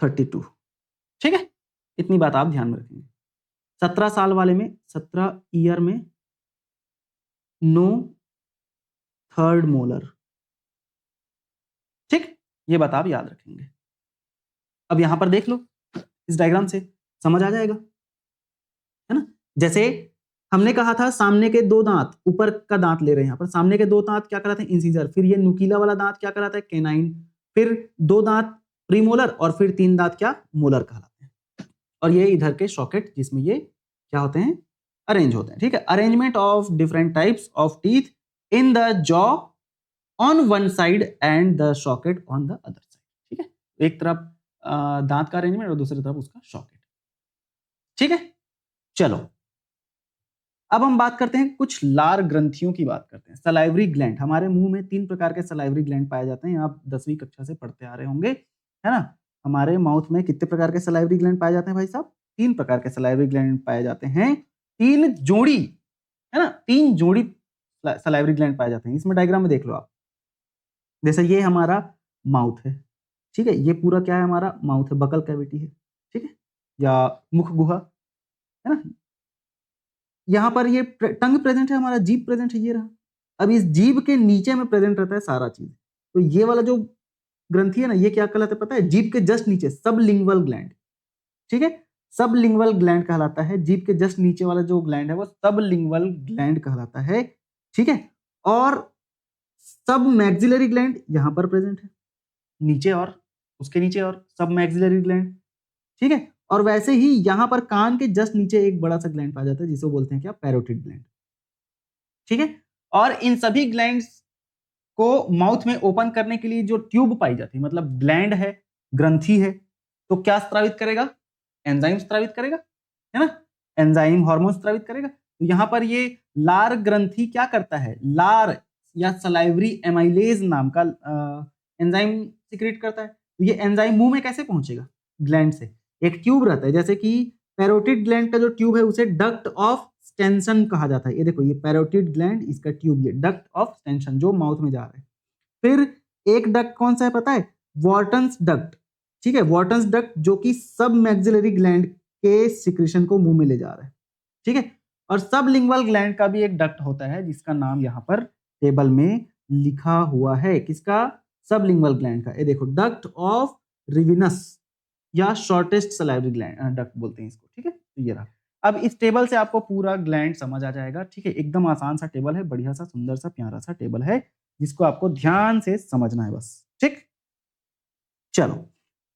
32, ठीक है। इतनी बात आप ध्यान में रखेंगे। 17 साल वाले में, 17 ईयर में नो थर्ड मोलर, ठीक, ये बात आप याद रखेंगे। अब यहां पर देख लो, इस डायग्राम से समझ आ जाएगा, है ना। जैसे हमने कहा था सामने के 2 दांत, ऊपर का दांत ले रहे हैं यहाँ पर, सामने के 2 दांत क्या कहलाते हैं, इंसीजर। फिर ये नुकीला वाला दांत क्या कहलाता है, कैनाइन। फिर 2 दांत प्रीमोलर, और फिर 3 दांत क्या, मोलर कहलाते हैं। और ये इधर के सॉकेट जिसमें ये क्या होते हैं, अरेंज होते हैं, ठीक है। Arrangement of different types of teeth in the jaw on one side and the socket on the other side, ठीक है। एक तरफ दांत का अरेंजमेंट और दूसरी तरफ उसका सॉकेट, ठीक है। चलो, अब हम बात करते हैं कुछ लार ग्रंथियों की बात करते हैं। सलाइवरी ग्लैंड, हमारे मुंह में 3 प्रकार के सलाइवरी ग्लैंड पाए जाते हैं, आप 10वीं कक्षा से पढ़ते आ रहे होंगे, है ना। हमारे माउथ में कितने प्रकार के सलाइवरी ग्लैंड पाए जाते हैं भाई साहब, 3 प्रकार के सलाइवरी ग्लैंड पाए जाते हैं, 3 जोड़ी, है ना, 3 जोड़ी सलाइवरी ग्लैंड पाए जाते हैं। इसमें डायग्राम में देख लो आप, जैसे ये हमारा माउथ है, ठीक है, ये पूरा क्या है हमारा माउथ है, बकल कैविटी है, ठीक है, या मुख गुहा, है ना। यहाँ पर ये टंग प्रेजेंट है, हमारा जीभ प्रेजेंट है, ये रहा। अब इस जीभ के नीचे में प्रेजेंट रहता है सारा चीज, तो ये वाला जो ग्रंथि है ना, ये क्या कहलाता है पता है, जीभ के जस्ट नीचे सबलिंगुअल ग्लैंड, ठीक है, सबलिंगुअल ग्लैंड कहलाता है। जीभ के जस्ट नीचे वाला जो ग्लैंड है वो सबलिंगुअल ग्लैंड कहलाता है, ठीक है। और सब मैक्सिलरी ग्लैंड यहाँ पर प्रेजेंट है, नीचे और उसके नीचे और सब मैक्सिलरी ग्लैंड, ठीक है। और वैसे ही यहाँ पर कान के जस्ट नीचे एक बड़ा सा ग्लैंड पाया जाता है, जिसे बोलते हैं क्या, पैरोटिड ग्लैंड, ठीक है। और इन सभी ग्लैंड्स को माउथ में ओपन करने के लिए जो ट्यूब पाई जाती है, मतलब ग्लैंड है, ग्रंथि है, तो क्या स्रावित करेगा, एंजाइम स्रावित करेगा, है ना, एंजाइम हार्मोन स्रावित करेगा। तो यहाँ पर ये लार ग्रंथि क्या करता है, लार या सलाइवरी एमाइलेज नाम का एंजाइम सिक्रेट करता है। तो ये एंजाइम मुंह में कैसे पहुंचेगा, ग्लैंड से एक ट्यूब रहता है, जैसे कि पैरोटिड ग्लैंड का जो ट्यूब है उसे डक्ट ऑफ स्टेंशन कहा जाता है। ये देखो, ये पैरोटिड ग्लैंड, इसका ट्यूब ये डक्ट ऑफ स्टेंशन जो माउथ में जा रहा है। फिर एक डक्ट कौन सा है पता है, वॉर्टन्स डक्ट, ठीक है, वॉर्टन्स डक्ट जो कि सब मैक्सिलरी ग्लैंड के सिक्रेशन को मुंह में ले जा रहा है, ठीक है। और सबलिंगुअल ग्लैंड का भी एक डक्ट होता है जिसका नाम यहाँ पर टेबल में लिखा हुआ है, किसका, सबलिंगुअल ग्लैंड का। ये देखो, डक्ट ऑफ रिविनस या शॉर्टेस्ट सलाइवरी ग्लैंड डक्ट बोलते हैं इसको, ठीक है। तो ये रहा। अब इस टेबल से आपको पूरा ग्लैंड समझ आ जाएगा, ठीक है, एकदम आसान सा टेबल है, बढ़िया सा सुंदर सा प्यारा सा टेबल है, जिसको आपको ध्यान से समझना है बस, ठीक। चलो,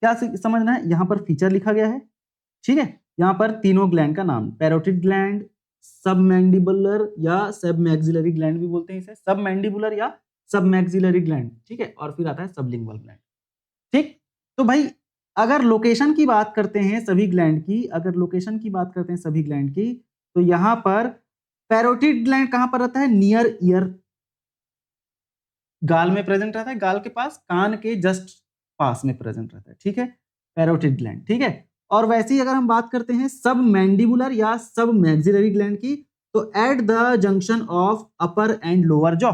क्या समझना है, यहाँ पर फीचर लिखा गया है, ठीक है। यहाँ पर तीनों ग्लैंड का नाम, पैरोटिड ग्लैंड, सबमैंडिबुलर या सबमैक्सिलरी ग्लैंड भी बोलते हैं इसे, सबमैंडिबुलर या सबमैक्सिलरी ग्लैंड, ठीक है। और फिर आता है सबलिंगुअल ग्लैंड, ठीक। तो भाई अगर लोकेशन की बात करते हैं सभी ग्लैंड की, अगर लोकेशन की बात करते हैं सभी ग्लैंड की, तो यहाँ पर पैरोटिड ग्लैंड कहां पर रहता है, नियर ईयर, गाल में प्रेजेंट रहता है, गाल के पास, कान के जस्ट पास में प्रेजेंट रहता है, ठीक है, पैरोटिड ग्लैंड, ठीक है। और वैसे ही अगर हम बात करते हैं सब मैंडिबुलर या सब मैक्सिलरी ग्लैंड की, तो at the junction of upper and lower jaw,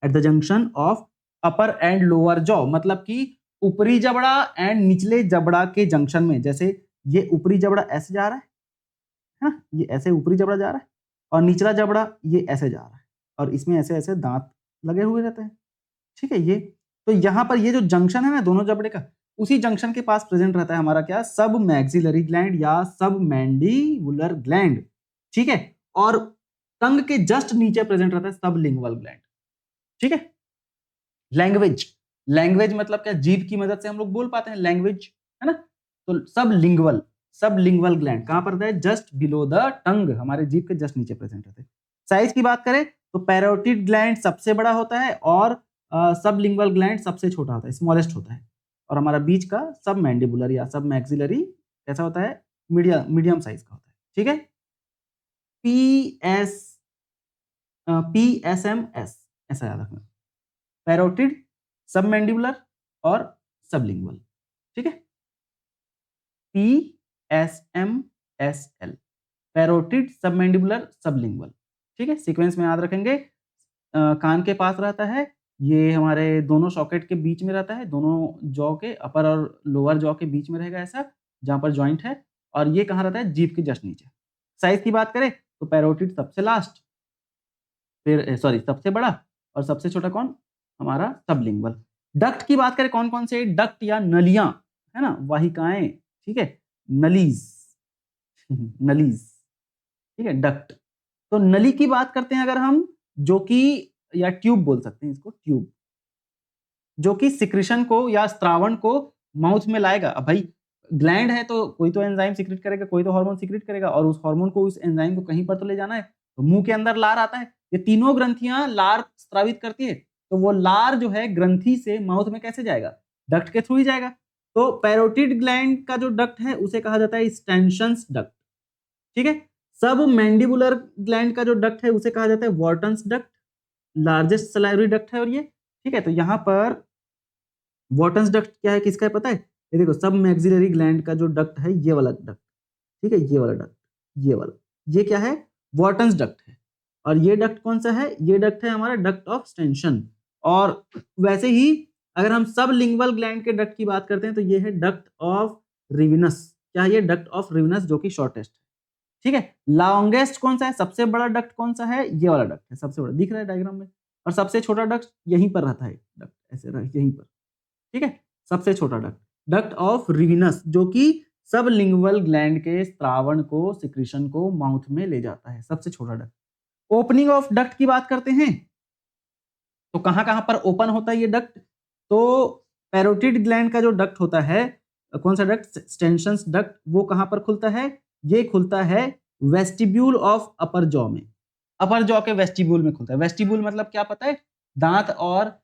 at the junction of upper and lower jaw, मतलब कि ऊपरी जबड़ा एंड निचले जबड़ा के जंक्शन में, जैसे ये ऊपरी जबड़ा ऐसे जा रहा है ना, ये ऐसे ऊपरी जबड़ा जा रहा है, और निचला जबड़ा ये ऐसे जा रहा है, और इसमें ऐसे ऐसे दांत लगे हुए रहते हैं, ठीक है। ये तो यहाँ पर ये जो जंक्शन है ना दोनों जबड़े का, उसी जंक्शन के पास प्रेजेंट रहता है हमारा क्या, सब मैक्सिलरी ग्लैंड या सब मैंडिबुलर ग्लैंड, ठीक है। और टंग के जस्ट नीचे प्रेजेंट रहता है सबलिंगुअल ग्लैंड, ठीक है। लैंग्वेज, लैंग्वेज मतलब क्या, जीभ की मदद से हम लोग बोल पाते हैं लैंग्वेज, है ना। तो सबलिंगुअल, सबलिंगुअल ग्लैंड कहां पर रहता है, जस्ट बिलो द टंग, हमारे जीभ के जस्ट नीचे प्रेजेंट रहते हैं। साइज की बात करें तो पैरोटिड ग्लैंड सबसे बड़ा होता है, और सबलिंगुअल ग्लैंड सबसे छोटा होता है, स्मॉलेस्ट होता है। और हमारा बीच का सब मैंडिबुलर या सब मैक्सिलरी कैसा होता है, मीडियम साइज का होता है, ठीक है। PSMS ऐसा याद रखना, पैरोटिड, सबमैंडिबुलर और सबलिंगुअल, ठीक है। PSMSL, पैरोटिड, सबमैंडिबुलर, सबलिंगुअल, ठीक है। सीक्वेंस में याद रखेंगे, कान के पास रहता है, ये हमारे दोनों सॉकेट के बीच में रहता है, दोनों जॉ के अपर और लोअर जॉ के बीच में रहेगा ऐसा, जहां पर जॉइंट है, और ये कहाँ रहता है, जीभ के जस्ट नीचे। साइज की बात करें तो पैरोटिड सबसे लास्ट, फिर सॉरी सबसे बड़ा, और सबसे छोटा कौन, हमारा सबलिंगुअल। डक्ट की बात करें, कौन कौन से डक्ट या नलियां, है ना, वाहिकाएं, ठीक है, नलीज, नलीज, ठीक है, डक्ट। तो नली की बात करते हैं अगर हम, जो कि, या ट्यूब बोल सकते हैं इसको, ट्यूब, जो कि सिक्रेशन को या स्त्रावण को माउथ में लाएगा। अब भाई ग्लैंड है तो कोई तो एंजाइम सिक्रेट करेगा, कोई तो हार्मोन सिक्रेट करेगा, और उस हार्मोन को, उस एंजाइम को कहीं पर तो ले जाना है, तो मुंह के अंदर लार आता है, ये तीनों ग्रंथियां लार स्रावित करती है, तो वो लार जो है ग्रंथि से माउथ में कैसे जाएगा, डक्ट के थ्रू ही जाएगा। तो पैरोटिड ग्लैंड का जो डक्ट है उसे कहा जाता है स्टेंशंस डक्ट, ठीक है। सब मैंडिबुलर ग्लैंड का जो डक्ट है उसे कहा जाता है वॉर्टन्स डक्ट, लार्जेस्ट सलाइवरी डक्ट है और ये, ठीक है। तो यहाँ पर वॉर्टन्स डक्ट क्या है, किसका है पता है, ये देखो, सब मैक्सिलरी ग्लैंड का जो डक्ट है, ये वाला डक्ट, ठीक है, ये वाला डक्ट, ये वाला, ये क्या है, वॉर्टन्स डक्ट है। और ये डक्ट कौन सा है, ये डक्ट है हमारा डक्ट ऑफ स्टेंशन। और वैसे ही अगर हम सब लिंगुअल ग्लैंड के डक्ट की बात करते हैं तो ये है डक्ट ऑफ रिविनस। क्या है ये, डक्ट ऑफ रिविनस, जो कि शॉर्टेस्ट है। ठीक है, लॉन्गेस्ट कौन सा है, सबसे बड़ा डक्ट कौन सा है, ये वाला डक्ट है, सबसे बड़ा, दिख रहा है डायग्राम में। और सबसे छोटा डक्ट यहीं पर रहता है, डक्ट ऐसे यहीं पर। ठीक है, सबसे छोटा डक्ट, डक्ट ऑफ रिविनस, जो कि सब लिंगुअल ग्लैंड के स्त्रावण को, सिक्रीशन को माउथ में ले जाता है, सबसे छोटा डक्ट। ओपनिंग ऑफ डक्ट की बात करते हैं तो कहां कहां पर ओपन होता है ये डक्ट, तो पैरोटिड ग्लैंड का जो डक्ट होता है, कौन सा डक्ट, स्टेंशंस डक्ट, वो कहां पर खुलता है, ये खुलता है वेस्टिब्यूल ऑफ अपर जॉ में। अपर जॉ के वेस्टिब्यूल में खुलता है। वेस्टिब्यूल मतलब क्या पता है, दांत और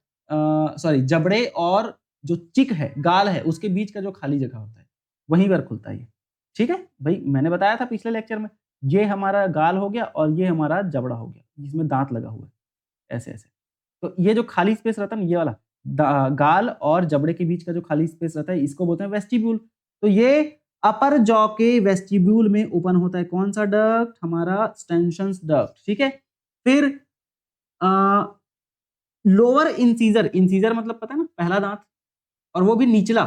सॉरी जबड़े और जो चिक है, गाल है, उसके बीच का जो खाली जगह होता है, वहीं पर खुलता है ये। ठीक है भाई, मैंने बताया था पिछले लेक्चर में, ये हमारा गाल हो गया और ये हमारा जबड़ा हो गया, जिसमें दांत लगा हुआ है, ऐसे ऐसे। तो ये जो खाली स्पेस रहता है ना, ये वाला गाल और जबड़े के बीच का जो खाली स्पेस रहता है, इसको बोलते हैं वेस्टिब्यूल। तो ये अपर जॉ के वेस्टिब्यूल में ओपन होता है कौन सा डक्ट, हमारा स्टेंशंस डक्ट। ठीक है, फिर लोअर इंसीजर, इंसीजर मतलब पता है ना, पहला दांत, और वो भी निचला,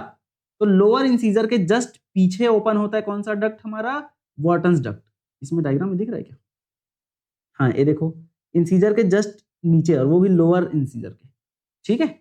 तो लोअर इंसीजर के जस्ट पीछे ओपन होता है कौन सा डक्ट, हमारा वॉर्टन्स डक्ट। इसमें डायग्राम में दिख रहा है क्या, हाँ ये देखो, इंसीजर के जस्ट नीचे, और वो भी लोअर इंसीजर के। ठीक है,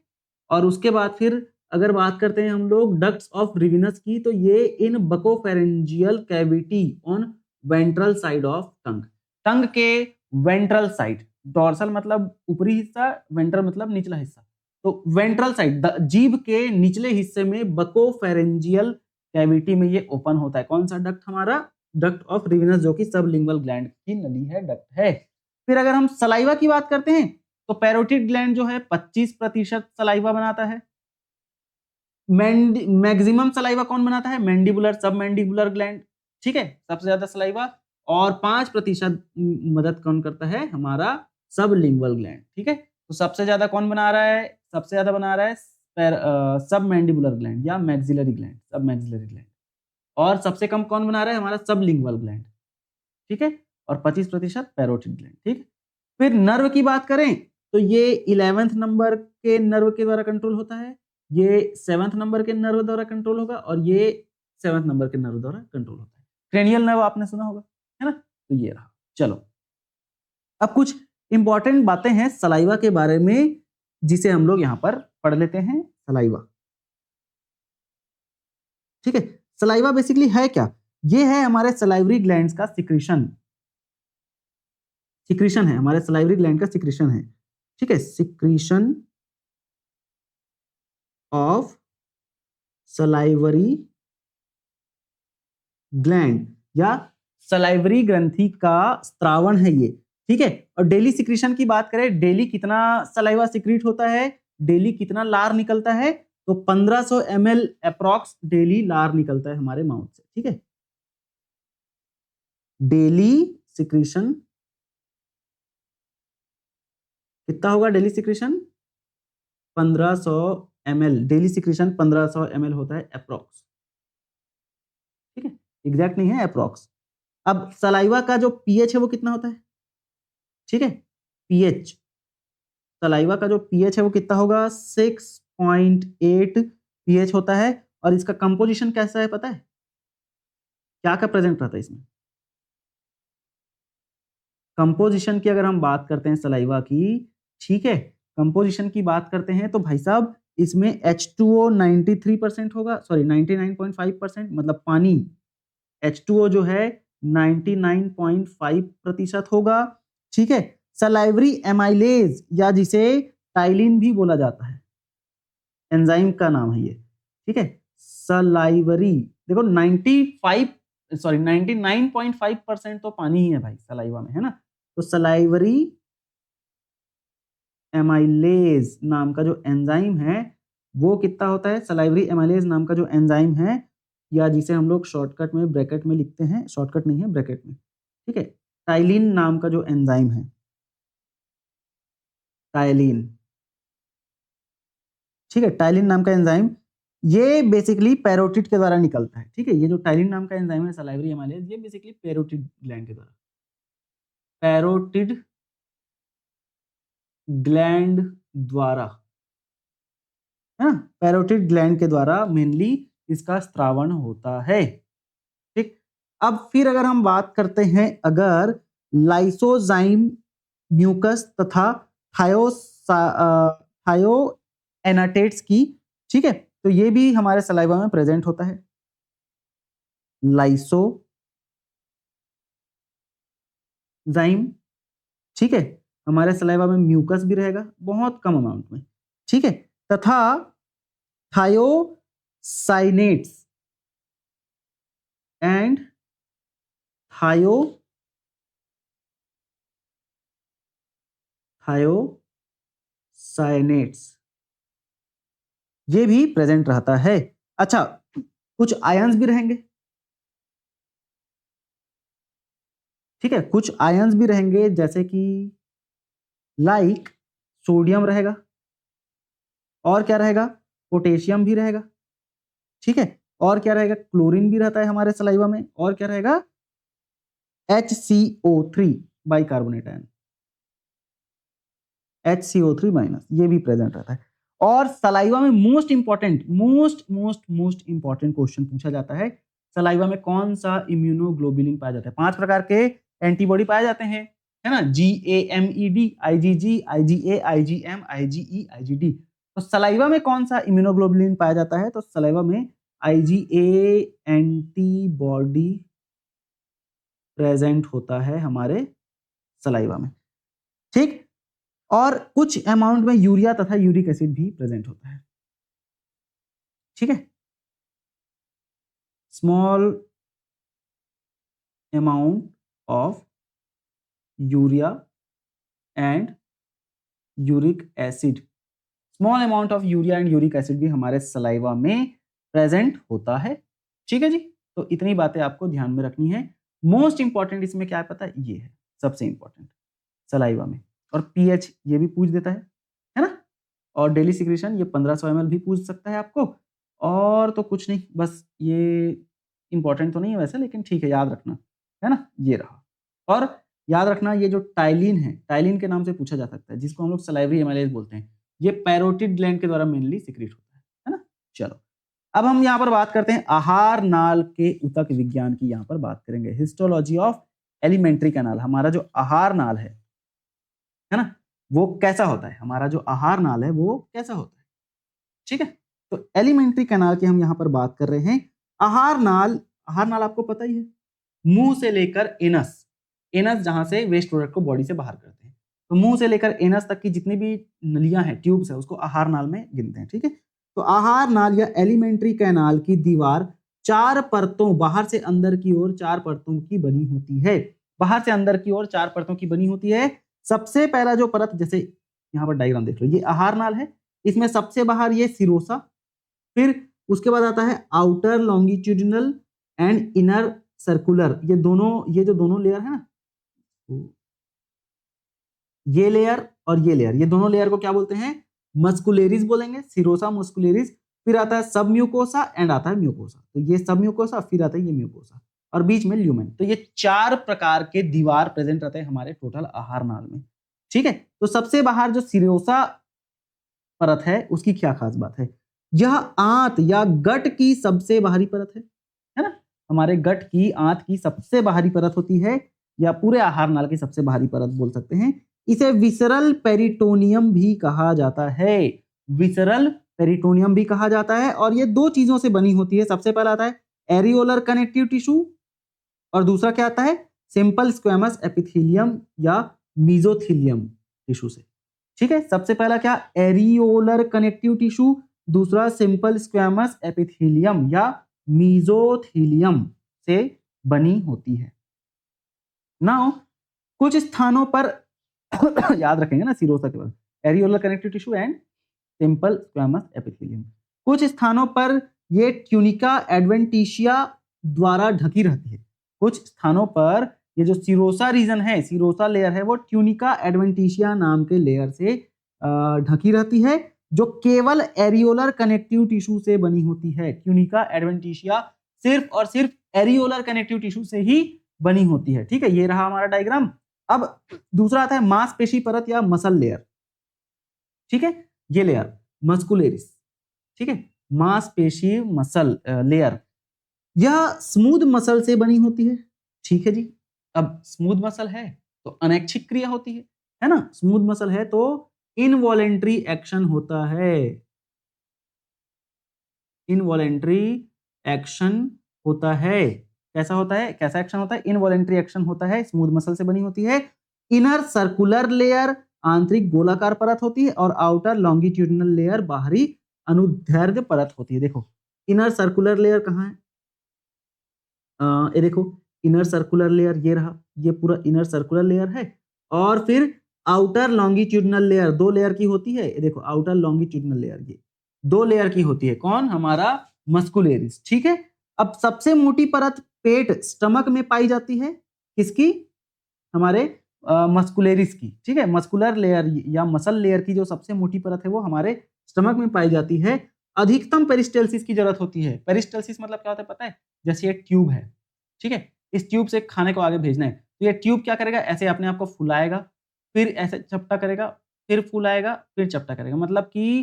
और उसके बाद फिर अगर बात करते हैं हम लोग डक्ट्स ऑफ रिविनस की, तो ये इन buccopharyngeal cavity on ventral side of tongue, tongue के वेंट्रल साइड, डोर्सल मतलब ऊपरी हिस्सा, वेंट्रल मतलब निचला हिस्सा, तो वेंट्रल साइड, जीभ के निचले हिस्से में बकोफेरेंजियल कैविटी में ये ओपन होता है कौन सा डक्ट, हमारा डक्ट ऑफ रिविनस, जो कि सबलिंगुअल ग्लैंड की नली है, डक्ट है। फिर अगर हम सलाइवा की बात करते हैं तो पैरोटिड ग्लैंड जो है 25% सलाइवा बनाता है। मैक्सिमम सलाइवा कौन बनाता है, मैंडिबुलर सब मैंडिबुलर ग्लैंड। ठीक है, सबसे ज्यादा सलाइवा, और 5% मदद कौन करता है, हमारा सब लिंगुअल ग्लैंड। ठीक है, तो सबसे ज्यादा कौन बना रहा है, सबसे ज्यादा बना रहा है सब मैंडिबुलर ग्लैंड या मैक्सिलरी ग्लैंड, सब मैक्सिलरी ग्लैंड। और सबसे कम कौन बना रहा है, हमारा सब लिंगुअल ग्लैंड। ठीक है, और 25% पैरोटिड ग्लैंड। ठीक, फिर नर्व की बात करें तो ये 11th नंबर के नर्व के द्वारा कंट्रोल होता है, ये 7th नंबर के नर्व द्वारा कंट्रोल होगा, और ये 7th नंबर के नर्व द्वारा कंट्रोल होता है। क्रेनियल नर्व आपने सुना होगा, है ना, तो ये रहा। चलो, अब कुछ इंपॉर्टेंट बातें हैं सलाइवा के बारे में, जिसे हम लोग यहां पर पढ़ लेते हैं। सलाइवा, ठीक है, सलाइवा बेसिकली है क्या, ये है हमारे सलाइवरी ग्लैंड्स का सिक्रीशन, सिक्रीशन है हमारे सलाइवरी ग्लैंड का, सिक्रीशन है। ठीक है, सिक्रीशन ऑफ सलाइवरी ग्लैंड या सलाइवरी ग्रंथि का स्त्रावण है ये। ठीक है, और डेली सिक्रीशन की बात करें, डेली कितना सलाइवा सिक्रीट होता है, डेली कितना लार निकलता है, तो 1500 ml अप्रॉक्स डेली लार निकलता है हमारे माउथ से। ठीक है, डेली सिक्रीशन कितना होगा, daily secretion 1500 ml, daily secretion 1500 ml होता है अप्रॉक्स। ठीक है, एग्जैक्ट नहीं है, अप्रॉक्स। अब सलाइवा का जो पीएच है वो कितना होता है, ठीक है, पीएच, सलाइवा का जो पीएच है वो कितना होगा, 6.8 पीएच होता है। और इसका कंपोजिशन कैसा है पता है, क्या क्या प्रेजेंट रहता है इसमें, कंपोजिशन की अगर हम बात करते हैं सलाइवा की, ठीक है, कंपोजिशन की बात करते हैं तो भाई साहब इसमें H2O 93% होगा, सॉरी 99.5%, मतलब पानी, H2O जो है 99.5% होगा। ठीक है, सलाइवरी एमाइलेज या जिसे टाइलिन भी बोला जाता है, एंजाइम का नाम है ये। ठीक है, सलाइवरी, देखो 99.5% तो पानी ही है भाई सलाइवा में, है ना, तो सलाइवरी एमाइलेज नाम का जो एंजाइम है वो कितना होता है, सलाइवरी एमाइलेज नाम का जो एंजाइम है, या जिसे हम लोग शॉर्टकट में ब्रैकेट में लिखते हैं, शॉर्टकट नहीं है ब्रैकेट में, ठीक है, टाइलिन नाम का जो एंजाइम है, टाइलिन, ठीक है, टाइलिन नाम का एंजाइम ये बेसिकली पैरोटिड के द्वारा निकलता है, ठीक है। ये जो टाइलिन नाम का एंजाइम है सलाइवरी एमाइलेज, ये बेसिकली पैरोटिड ग्लैंड के द्वारा, पैरोटिड ग्लैंड द्वारा, है ना, पैरोटिड ग्लैंड के द्वारा मेनली इसका स्त्रावण होता है, ठीक। अब फिर अगर हम बात करते हैं अगर लाइसोजाइम, म्यूकस तथा थायोएनाटेट्स की, ठीक है, तो ये भी हमारे सलाइवा में प्रेजेंट होता है। लाइसोजाइम, ठीक है, हमारे सलाइवा में म्यूकस भी रहेगा बहुत कम अमाउंट में, ठीक है, तथा थायोसाइनेट्स एंड थायोसाइनेट्स ये भी प्रेजेंट रहता है। अच्छा, कुछ आयंस भी रहेंगे, ठीक है, कुछ आयंस भी रहेंगे जैसे कि लाइक सोडियम रहेगा, और क्या रहेगा, पोटेशियम भी रहेगा, ठीक है, और क्या रहेगा, क्लोरीन भी रहता है हमारे सलाइवा में, और क्या रहेगा, HCO3 bicarbonate ion, HCO3 minus, ये भी प्रेजेंट रहता है। और सलाइवा में मोस्ट इंपॉर्टेंट इंपॉर्टेंट क्वेश्चन पूछा जाता है, सलाइवा में कौन सा इम्यूनोग्लोबुलिन पाया जाता है। 5 प्रकार के एंटीबॉडी पाए जाते हैं, है ना, GAMED, IgG, IgA, IgM, IgE, IgD। तो सलाइवा में कौन सा इम्यूनोग्लोबुलिन पाया जाता है, तो सलाइवा में IgA एंटीबॉडी प्रेजेंट होता है हमारे सलाइवा में, ठीक। और कुछ अमाउंट में यूरिया तथा यूरिक एसिड भी प्रेजेंट होता है, ठीक है। Small amount of urea and uric acid, small amount of urea and uric acid भी हमारे सलाइवा में प्रेजेंट होता है, ठीक है जी। तो इतनी बातें आपको ध्यान में रखनी है। मोस्ट इंपॉर्टेंट इसमें क्या है पता है, ये है सबसे इंपॉर्टेंट सलाइवा में। और पीएच ये भी पूछ देता है ना, और डेली सिक्रेशन ये 1500 ml भी पूछ सकता है आपको। और तो कुछ नहीं, बस ये इंपॉर्टेंट तो नहीं है वैसे, लेकिन ठीक है, याद रखना, है ना, ये रहा। और याद रखना ये जो टाइलिन है, टाइलिन के नाम से पूछा जा सकता है, जिसको हम लोग सलाइवरी एमाइलेज बोलते हैं, ये पैरोटिड ग्लैंड के द्वारा मेनली सिक्रेट होता है ना। चलो, अब हम यहाँ पर बात करते हैं आहार नाल के ऊतक विज्ञान की, यहाँ पर बात करेंगे हिस्टोलॉजी ऑफ एलिमेंट्री कैनाल। हमारा जो आहार नाल है ना, वो कैसा होता है, हमारा जो आहार नाल है वो कैसा होता है, ठीक है। तो एलिमेंट्री कैनाल की हम यहाँ पर बात कर रहे हैं। आहार नाल आपको पता ही है, मुंह से लेकर एनस, एनस जहां से वेस्ट प्रोडक्ट को बॉडी से बाहर करते हैं, तो मुंह से लेकर एनस तक की जितनी भी नलियां हैं, ट्यूब्स है, उसको आहार नाल में गिनते हैं, ठीक है। तो आहार नाल या एलिमेंट्री कैनाल की दीवार 4 परतों, बाहर से अंदर की ओर 4 परतों की बनी होती है, बाहर से अंदर की ओर 4 परतों की बनी होती है। सबसे पहला जो परत, जैसे यहाँ पर डायग्राम देख लो, ये आहार नाल है, इसमें सबसे बाहर ये सिरोसा, फिर उसके बाद आता है outer longitudinal and inner circular, ये जो दोनों लेयर है ना, ये लेयर और ये लेयर, ये दोनों लेयर को क्या बोलते हैं, मस्कुलेरिस बोलेंगे, सिरोसा मस्कुलेरिस। फिर आता है सब म्यूकोसा एंड आता है म्यूकोसा, तो ये सब म्यूकोसा, फिर आता है ये म्यूकोसा, और बीच में ल्यूमेन। तो ये 4 प्रकार के दीवार प्रेजेंट रहते हैं हमारे टोटल आहार नाल में, ठीक है। तो सबसे बाहर जो सिरोसा परत है, उसकी क्या खास बात है, यह आंत या गट की सबसे बाहरी परत है ना, हमारे गट की आंत की सबसे बाहरी परत होती है, या पूरे आहार नाल की सबसे बाहरी परत बोल सकते हैं। इसे विसरल पेरिटोनियम भी कहा जाता है, विसरल पेरिटोनियम भी कहा जाता है। और ये 2 चीजों से बनी होती है, सबसे पहला आता है एरियोलर कनेक्टिव टिश्यू, और दूसरा क्या आता है, सिंपल स्क्वेमस एपिथेलियम या मीजोथेलियम टिश्यू से, ठीक है। सबसे पहला क्या, एरियोलर कनेक्टिव टिश्यू, दूसरा सिंपल स्क्वेमस एपिथेलियम या मीजोथेलियम से बनी होती है। नाउ कुछ स्थानों पर याद रखेंगे ना, सिरोसा के बाद areolar connective tissue and simple squamous epithelium. कुछ स्थानों पर ये ट्यूनिका एडवेंटिशिया द्वारा ढकी रहती है, कुछ स्थानों पर ये जो सिरोसा रीजन है, सिरोसा लेयर है, वो ट्यूनिका एडवेंटिशिया नाम के लेयर से ढकी रहती है। जो केवल एरियोलर कनेक्टिव टिश्यू से बनी होती है। ट्यूनिका एडवेंटिशिया सिर्फ और सिर्फ एरियोलर कनेक्टिव टिश्यू से ही बनी होती है। ठीक है, ये रहा हमारा डायग्राम। अब दूसरा आता है मांसपेशी परत या मसल लेयर। ठीक है, ये लेयर मस्कुलेरिस। ठीक है, मांसपेशी मसल लेयर, यह स्मूथ मसल से बनी होती है। ठीक है जी, अब स्मूथ मसल है तो अनैच्छिक क्रिया होती है ना। स्मूथ मसल है तो इनवॉलेंट्री एक्शन होता है, इनवॉलेंट्री एक्शन होता है। कैसा होता है, कैसा एक्शन होता है, इनवॉलेंट्री एक्शन होता है, स्मूथ मसल से बनी होती है। इनर सर्कुलर लेयर आंतरिक गोलाकार परत होती है और आउटर लॉन्गिट्यूडिनल लेयर बाहरी अनुदैर्ध्य परत होती है। देखो इनर सर्कुलर लेयर कहाँ है, ये देखो इनर सर्कुलर लेयर ये रहा, ये पूरा इनर सर्कुलर लेयर है। और फिर आउटर लॉन्गिट्यूडिनल लेयर, दो लेयर की होती है। ये देखो आउटर लॉन्गिट्यूडिनल लेयर, ये दो लेयर की होती है। कौन, हमारा मस्कुलेरिस। ठीक है, अब सबसे मोटी परत पेट स्टमक में पाई जाती है, किसकी, हमारे मस्कुलेरिस की। ठीक है, मस्कुलर लेयर या मसल लेयर की जो सबसे मोटी परत है वो हमारे स्टमक में पाई जाती है। अधिकतम पेरिस्टेल्सिस की जरूरत होती है। पेरिस्टेल्सिस मतलब क्या होता है पता है, जैसे ये ट्यूब है, ठीक है, इस ट्यूब से खाने को आगे भेजना है, तो ये ट्यूब क्या करेगा, ऐसे अपने आप को फुलाएगा, फिर ऐसे चपटा करेगा, फिर फुलाएगा, फिर चपटा करेगा। मतलब कि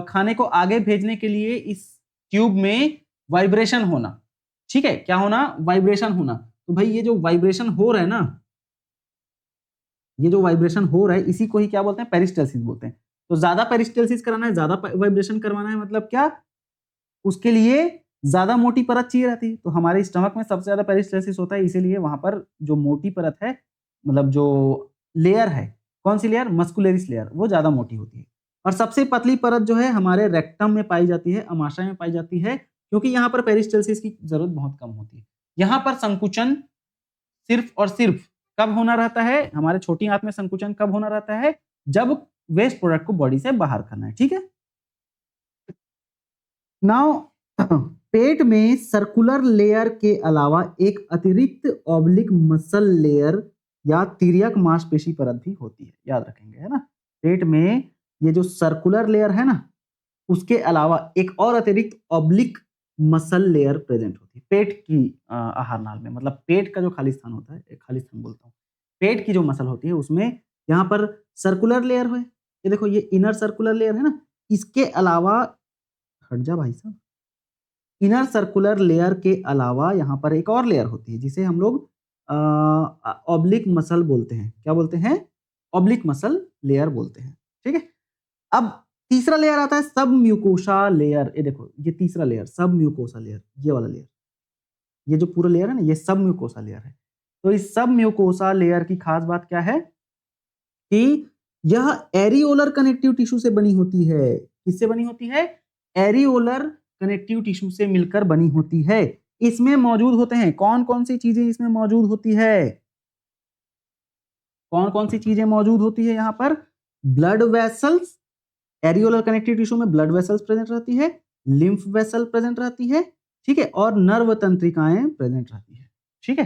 खाने को आगे भेजने के लिए इस ट्यूब में वाइब्रेशन होना। ठीक है, क्या होना, वाइब्रेशन होना। तो भाई ये जो वाइब्रेशन हो रहा है ना, ये जो वाइब्रेशन हो रहा है इसी को ही क्या बोलते हैं, पेरिस्टेल्सिस बोलते हैं। तो ज्यादा पेरिस्टेल्सिस कराना है, ज्यादा वाइब्रेशन करवाना है, मतलब क्या, उसके लिए ज्यादा मोटी परत चाहिए रहती है। तो हमारे स्टमक में सबसे ज्यादा पेरिस्टेल्सिस होता है, इसीलिए वहां पर जो मोटी परत है, मतलब जो लेयर है, कौन सी लेयर, मस्कुलरिस लेयर, वो ज्यादा मोटी होती है। और सबसे पतली परत जो है हमारे रेक्टम में पाई जाती है, अमाशय में पाई जाती है, क्योंकि यहाँ पर पेरिस्टेल्सिस की जरूरत बहुत कम होती है। यहाँ पर संकुचन सिर्फ और सिर्फ कब होना रहता है, हमारे छोटी आंत में संकुचन कब होना रहता है, जब वेस्ट प्रोडक्ट को बॉडी से बाहर करना है। ठीक है, नाउ पेट में सर्कुलर लेयर के अलावा एक अतिरिक्त ऑब्लिक मसल लेयर या तिर्यक मांसपेशी परत भी होती है, याद रखेंगे, है ना। पेट में ये जो सर्कुलर लेयर है ना, उसके अलावा एक और अतिरिक्त ऑब्लिक मसल लेयर प्रेजेंट होती है पेट की आहार नाल में। मतलब पेट का जो खाली स्थान होता है, खाली स्थान बोलता हूँ, पेट की जो मसल होती है उसमें यहाँ पर सर्कुलर लेयर है, ये देखो ये इनर सर्कुलर लेयर है ना, इसके अलावा, हट जा भाई साहब, इनर सर्कुलर लेयर के अलावा यहाँ पर एक और लेयर होती है जिसे हम लोग ऑब्लिक मसल बोलते हैं। क्या बोलते हैं, ऑब्लिक मसल लेयर बोलते हैं। ठीक है, अब तीसरा लेयर आता है सब म्यूकोसा लेयर। ये देखो ये तीसरा लेयर सब म्यूकोसा लेयर, ये वाला लेयर, ये जो पूरा लेयर है ना, ये सब म्यूकोसा लेयर है। तो इस सब म्यूकोसा लेयर की खास बात क्या है कि यह एरियोलर कनेक्टिव टिश्यू से बनी होती है। किससे बनी होती है, एरियोलर कनेक्टिव टिश्यू से मिलकर बनी होती है। इसमें मौजूद होते हैं कौन कौन सी चीजें, इसमें मौजूद होती है, कौन कौन सी चीजें मौजूद होती है यहाँ पर, blood vessels, areolar connective tissue में ब्लड वेसल्स प्रेजेंट रहती है, लिम्फ वेसल प्रेजेंट रहती है, ठीक है, और नर्व तंत्रिकाएं प्रेजेंट रहती है। ठीक है,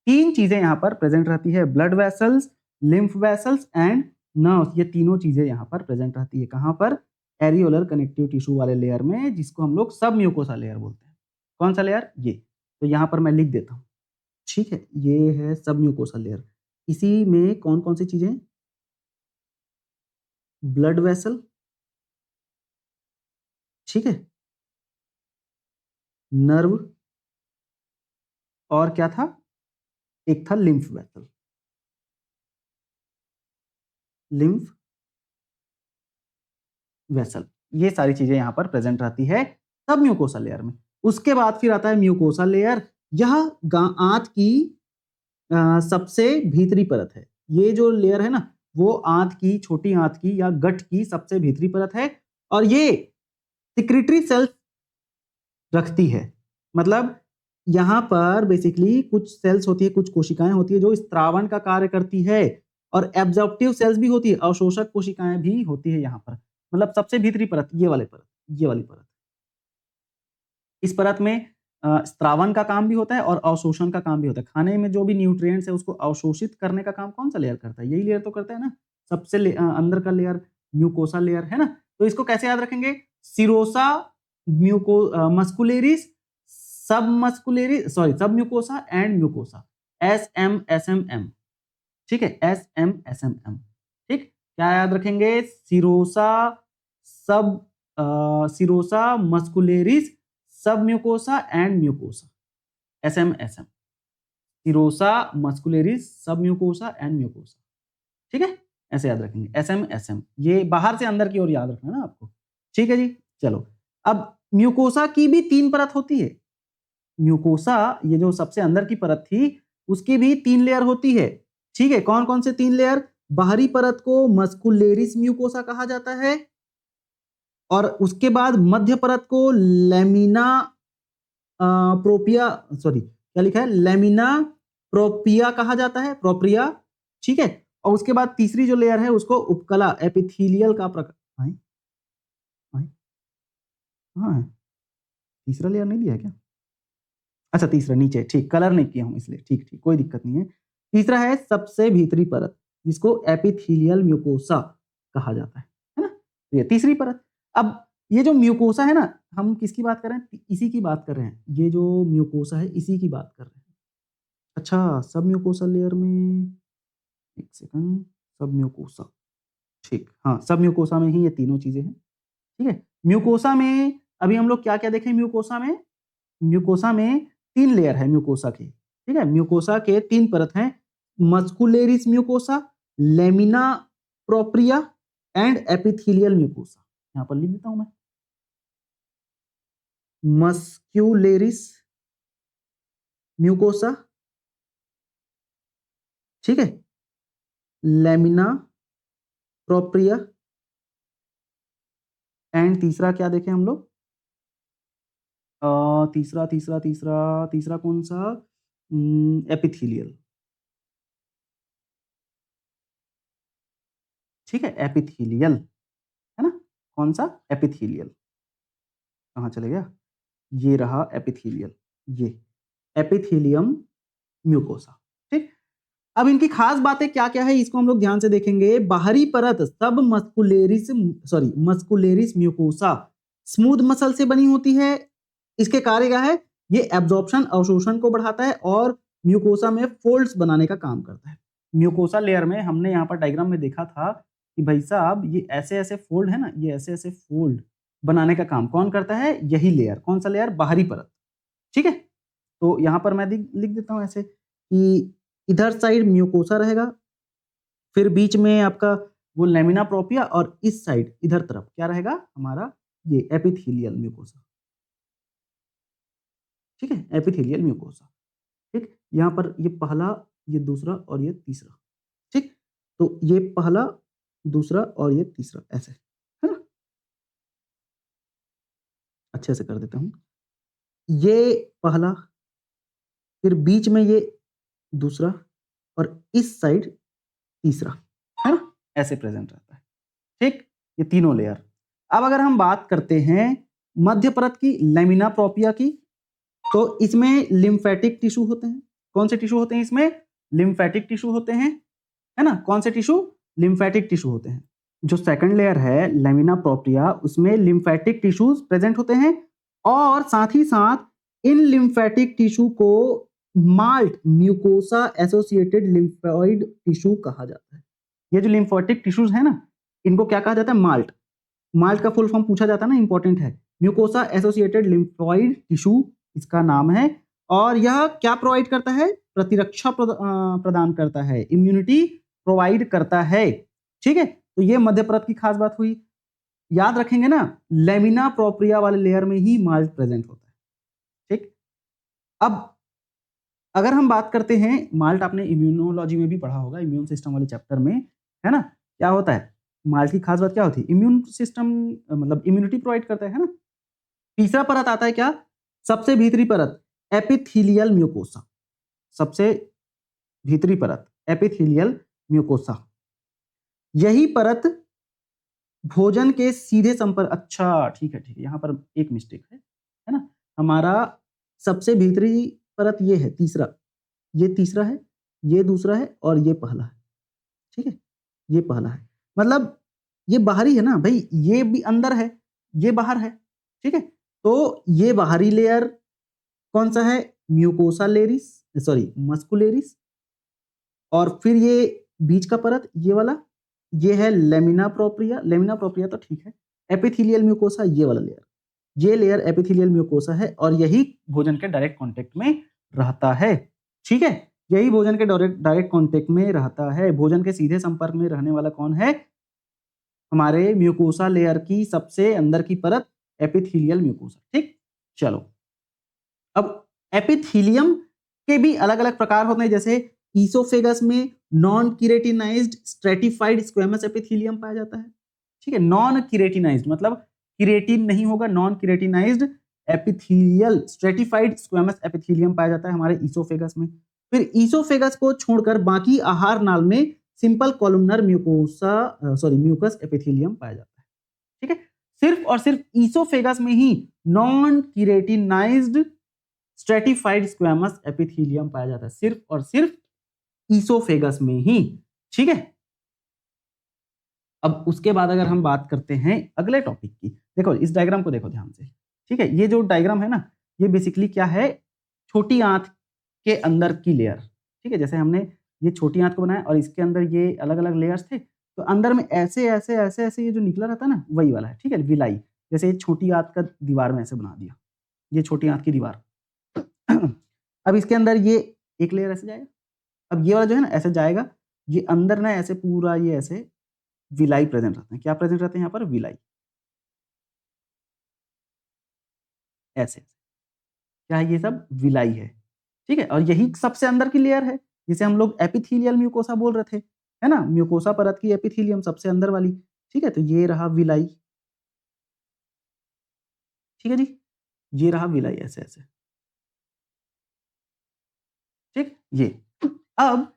तीन चीजें यहाँ पर प्रेजेंट रहती है, blood vessels, lymph vessels and nerves, ये तीनों चीजें यहाँ पर प्रेजेंट रहती है। कहाँ पर, एरियोलर कनेक्टिव टिश्यू वाले लेयर में, जिसको हम लोग सब म्यूकोसा लेयर बोलते हैं। कौन सा लेयर, ये, तो यहाँ पर मैं लिख देता हूँ। ठीक है, ये है सब म्यूकोसा लेयर। इसी में कौन कौन सी चीजें, ब्लड वेसल, ठीक है, नर्व, और क्या था, एक था लिम्फ वेसल, लिम्फ वेसल, ये सारी चीजें यहाँ पर प्रेजेंट रहती है सब म्यूकोसा लेयर में। उसके बाद फिर आता है म्यूकोसा लेयर। यह आंत की सबसे भीतरी परत है। ये जो लेयर है ना, वो आंत की, छोटी आंत की या गट की सबसे भीतरी परत है, और ये सिक्रीटरी सेल्स रखती है। मतलब यहाँ पर बेसिकली कुछ सेल्स होती है, कुछ कोशिकाएं होती है जो स्त्रावण का कार्य करती है, और एब्जॉर्प्टिव सेल्स भी होती है, अवशोषक कोशिकाएं भी होती है यहाँ पर। मतलब सबसे भीतरी परत, ये वाले परत, ये वाली परत, इस परत में स्त्रावण का काम भी होता है और अवशोषण का काम भी होता है। खाने में जो भी न्यूट्रिएंट्स है उसको अवशोषित करने का काम कौन सा लेयर करता है, यही लेयर तो करता है ना। सबसे अंदर का लेयर म्यूकोसा लेयर है ना, तो इसको कैसे याद रखेंगे? Serosa muscularis, submucosa and mucosa, SMSMM। ठीक है, SMSMM। ठीक, क्या याद रखेंगे? Serosa muscularis, submucosa and mucosa, SMSM। Serosa muscularis, submucosa and mucosa. ठीक है, ऐसे याद रखेंगे, SMSM। ये बाहर से अंदर की ओर याद रखना ना आपको। ठीक है जी, चलो। अब म्यूकोसा की भी 3 परत होती है। म्यूकोसा, ये जो सबसे अंदर की परत थी, उसकी भी 3 लेयर होती है। ठीक है, कौन कौन से 3 लेयर? बाहरी परत को मस्कुलेरिस म्यूकोसा कहा जाता है, और उसके बाद मध्य परत को लेमिना प्रोपिया, सॉरी क्या लिखा है, लेमिना प्रोपिया कहा जाता है, प्रोप्रिया। ठीक है, और उसके बाद तीसरी जो लेयर है उसको उपकला एपिथेलियल का प्रकार। हाँ, तीसरा लेयर नहीं दिया है क्या? अच्छा, तीसरा नीचे, ठीक, कलर नहीं किया हूं इसलिए, ठीक ठीक, कोई दिक्कत नहीं है। तीसरा है सबसे भीतरी परत, जिसको एपिथेलियल म्यूकोसा कहा जाता है ना? तो ये तीसरी परत। अब ये जो म्यूकोसा है ना, हम किसकी बात कर रहे हैं? इसी की बात कर रहे हैं। ये जो म्यूकोसा है इसी की बात कर रहे हैं। अच्छा, सब म्यूकोसा लेयर में, एक सेकंड, सब म्यूकोसा, ठीक, हाँ, सब म्यूकोसा में ही ये तीनों चीजें हैं। ठीक है, म्यूकोसा में अभी हम लोग क्या क्या देखें? म्यूकोसा में 3 लेयर है म्यूकोसा के। ठीक है, म्यूकोसा के 3 परत हैं, muscularis mucosa, lamina propria and epithelial mucosa. यहां पर लिख देता हूं मैं, मस्क्यूलेरिस म्यूकोसा, ठीक है, लेमिना प्रोप्रिया एंड तीसरा क्या देखें हम लोग? तीसरा तीसरा तीसरा तीसरा कौन सा? एपिथेलियल। ठीक है, एपिथेलियल है ना? कौन सा? एपिथेलियल। कहाँ चले गया? ये रहा एपिथेलियल, ये एपिथेलियम म्यूकोसा। ठीक, अब इनकी खास बातें क्या क्या है इसको हम लोग ध्यान से देखेंगे। बाहरी परत सब मस्कुलेरिस म्यूकोसा स्मूथ मसल से बनी होती है। इसके कार्य क्या है? ये एब्जॉर्प्शन, अवशोषण को बढ़ाता है और म्यूकोसा में फोल्ड्स बनाने का काम करता है। म्यूकोसा लेयर में हमने यहाँ पर डायग्राम में देखा था कि भाई साहब, ये ऐसे ऐसे फोल्ड है ना, ये ऐसे ऐसे फोल्ड बनाने का काम कौन करता है? यही लेयर। कौन सा लेयर? बाहरी परत। ठीक है, तो यहां पर मैं लिख देता हूं ऐसे कि इधर साइड म्यूकोसा रहेगा, फिर बीच में आपका वो लेमिना प्रोपिया, और इस साइड इधर तरफ क्या रहेगा हमारा? ये एपिथेलियल म्यूकोसा। ठीक है, एपिथेलियल म्यूकोसा। ठीक, यहां पर ये पहला, ये दूसरा और ये तीसरा। ठीक, तो ये पहला, दूसरा और ये तीसरा, ऐसे है ना? अच्छे से कर देता हूं। ये पहला, फिर बीच में ये दूसरा, और इस साइड तीसरा, है ना? ऐसे प्रेजेंट रहता है। ठीक, ये तीनों लेयर। अब अगर हम बात करते हैं मध्य परत की, लेमिना प्रोपिया की, तो इसमें लिम्फेटिक टिश्यू होते हैं। कौन से टिश्यू होते हैं इसमें? लिम्फेटिक टिश्यू होते हैं, है ना? कौन से टिश्यू? लिम्फेटिक टिश्यू होते हैं। जो सेकंड लेयर है लेमिना प्रोपिया, उसमें लिम्फेटिक टिश्यूज प्रेजेंट होते हैं, और साथ ही साथ इन लिम्फेटिक टिश्यू को malt mucosa associated lymphoid tissue कहा जाता है। ये जो लिम्फोटिक टिश्यूज है ना, इनको क्या कहा जाता है? माल्ट। माल्ट का फुल फॉर्म पूछा जाता है ना, इंपॉर्टेंट है। म्यूकोसा एसोसिएटेड लिम्फोइड टिश्यू इसका नाम है, और यह क्या प्रोवाइड करता है? प्रतिरक्षा प्रदान करता है, इम्यूनिटी प्रोवाइड करता है। ठीक है, तो ये मध्य परत की खास बात हुई। याद रखेंगे ना, लेमिना प्रोप्रिया वाले लेयर में ही माल्ट प्रेजेंट होता है। ठीक, अब अगर हम बात करते हैं, माल्ट आपने इम्यूनोलॉजी में भी पढ़ा होगा, इम्यून सिस्टम वाले चैप्टर में, है ना? क्या होता है माल्ट की खास बात? क्या होती है? इम्यून सिस्टम, मतलब इम्यूनिटी प्रोवाइड करता है ना? तीसरा परत आता है क्या? सबसे भीतरी परत, एपिथेलियल म्यूकोसा। सबसे भीतरी परत एपिथेलियल म्यूकोसा, यही परत भोजन के सीधे संपर्क, अच्छा ठीक है ठीक है, यहां पर एक मिस्टेक है ना? हमारा सबसे भीतरी परत ये है, तीसरा, ये तीसरा है, ये दूसरा है, और ये पहला है। ठीक है, ये पहला है। मतलब ये बाहरी है ना भाई, ये भी अंदर है, ये बाहर है, ठीक है। तो ये बाहरी लेयर कौन सा है, म्यूकोसा लेरिस, सॉरी मस्कुलेरिस, और फिर ये बीच का परत ये वाला, ये है लेमिना प्रोप्रिया, लेमिना प्रोप्रिया तो ठीक है। एपिथेलियल म्यूकोसा ये वाला लेयर, ये लेयर एपिथेलियल म्यूकोसा है, और यही भोजन के डायरेक्ट कांटेक्ट में रहता है, ठीक है। यही भोजन के डायरेक्ट कांटेक्ट में रहता है। भोजन के सीधे संपर्क में रहने वाला कौन है, हमारे म्यूकोसा लेयर की सबसे अंदर की परत एपिथेलियल म्यूकोसा, ठीक। चलो, अब एपिथेलियम के भी अलग अलग प्रकार होते हैं, जैसे ईसोफेगस में नॉन किरेटिनाइज्ड स्ट्रेटिफाइड स्क्वेमस एपिथेलियम पाया जाता है, ठीक है। नॉन किरेटिनाइज्ड मतलब किरेटिन नहीं होगा, non keratinised epithelial stratified squamous epithelium पाया जाता है हमारे ईसोफेगस में। फिर ईसोफेगस को छोड़कर बाकी आहार नाल में सिंपल कॉलमनर म्यूकस एपिथेलियम पाया जाता है, ठीक है। सिर्फ और सिर्फ ईसोफेगस में ही नॉन किरेटिनाइज्ड स्ट्रेटिफाइड स्क्वेमस एपिथेलियम पाया जाता है, सिर्फ और सिर्फ ईसोफेगस में ही, ठीक है। अब उसके बाद अगर हम बात करते हैं अगले टॉपिक की, देखो इस डायग्राम को देखो ध्यान से, ठीक है। ये जो डायग्राम है ना, ये बेसिकली क्या है, छोटी आंत के अंदर की लेयर, ठीक है। जैसे हमने ये छोटी आंत को बनाया और इसके अंदर ये अलग अलग लेयर्स थे, तो अंदर में ऐसे ऐसे ऐसे ऐसे ये जो निकला रहता है ना, वही वाला है, ठीक है, विलाई। जैसे ये छोटी आंत का दीवार में ऐसे बना दिया, ये छोटी आंत की दीवार। अब इसके अंदर ये एक लेयर ऐसे जाएगा, अब ये वाला जो है ना ऐसे जाएगा, ये अंदर ना ऐसे पूरा ये ऐसे विलाई प्रेजेंट रहते हैं। क्या प्रेजेंट रहते हैं यहाँ पर, विलाई, ऐसे, क्या है, ये सब विलाई है, ठीक है। और यही सबसे अंदर की लेयर है, जिसे हम लोग एपिथेलियल म्यूकोसा बोल रहे थे, है ना, म्यूकोसा परत की एपिथेलियम सबसे अंदर वाली, ठीक है। तो ये रहा विलाई, ठीक है जी, ये रहा विलाई ऐसे ऐसे, ठीक, ये। अब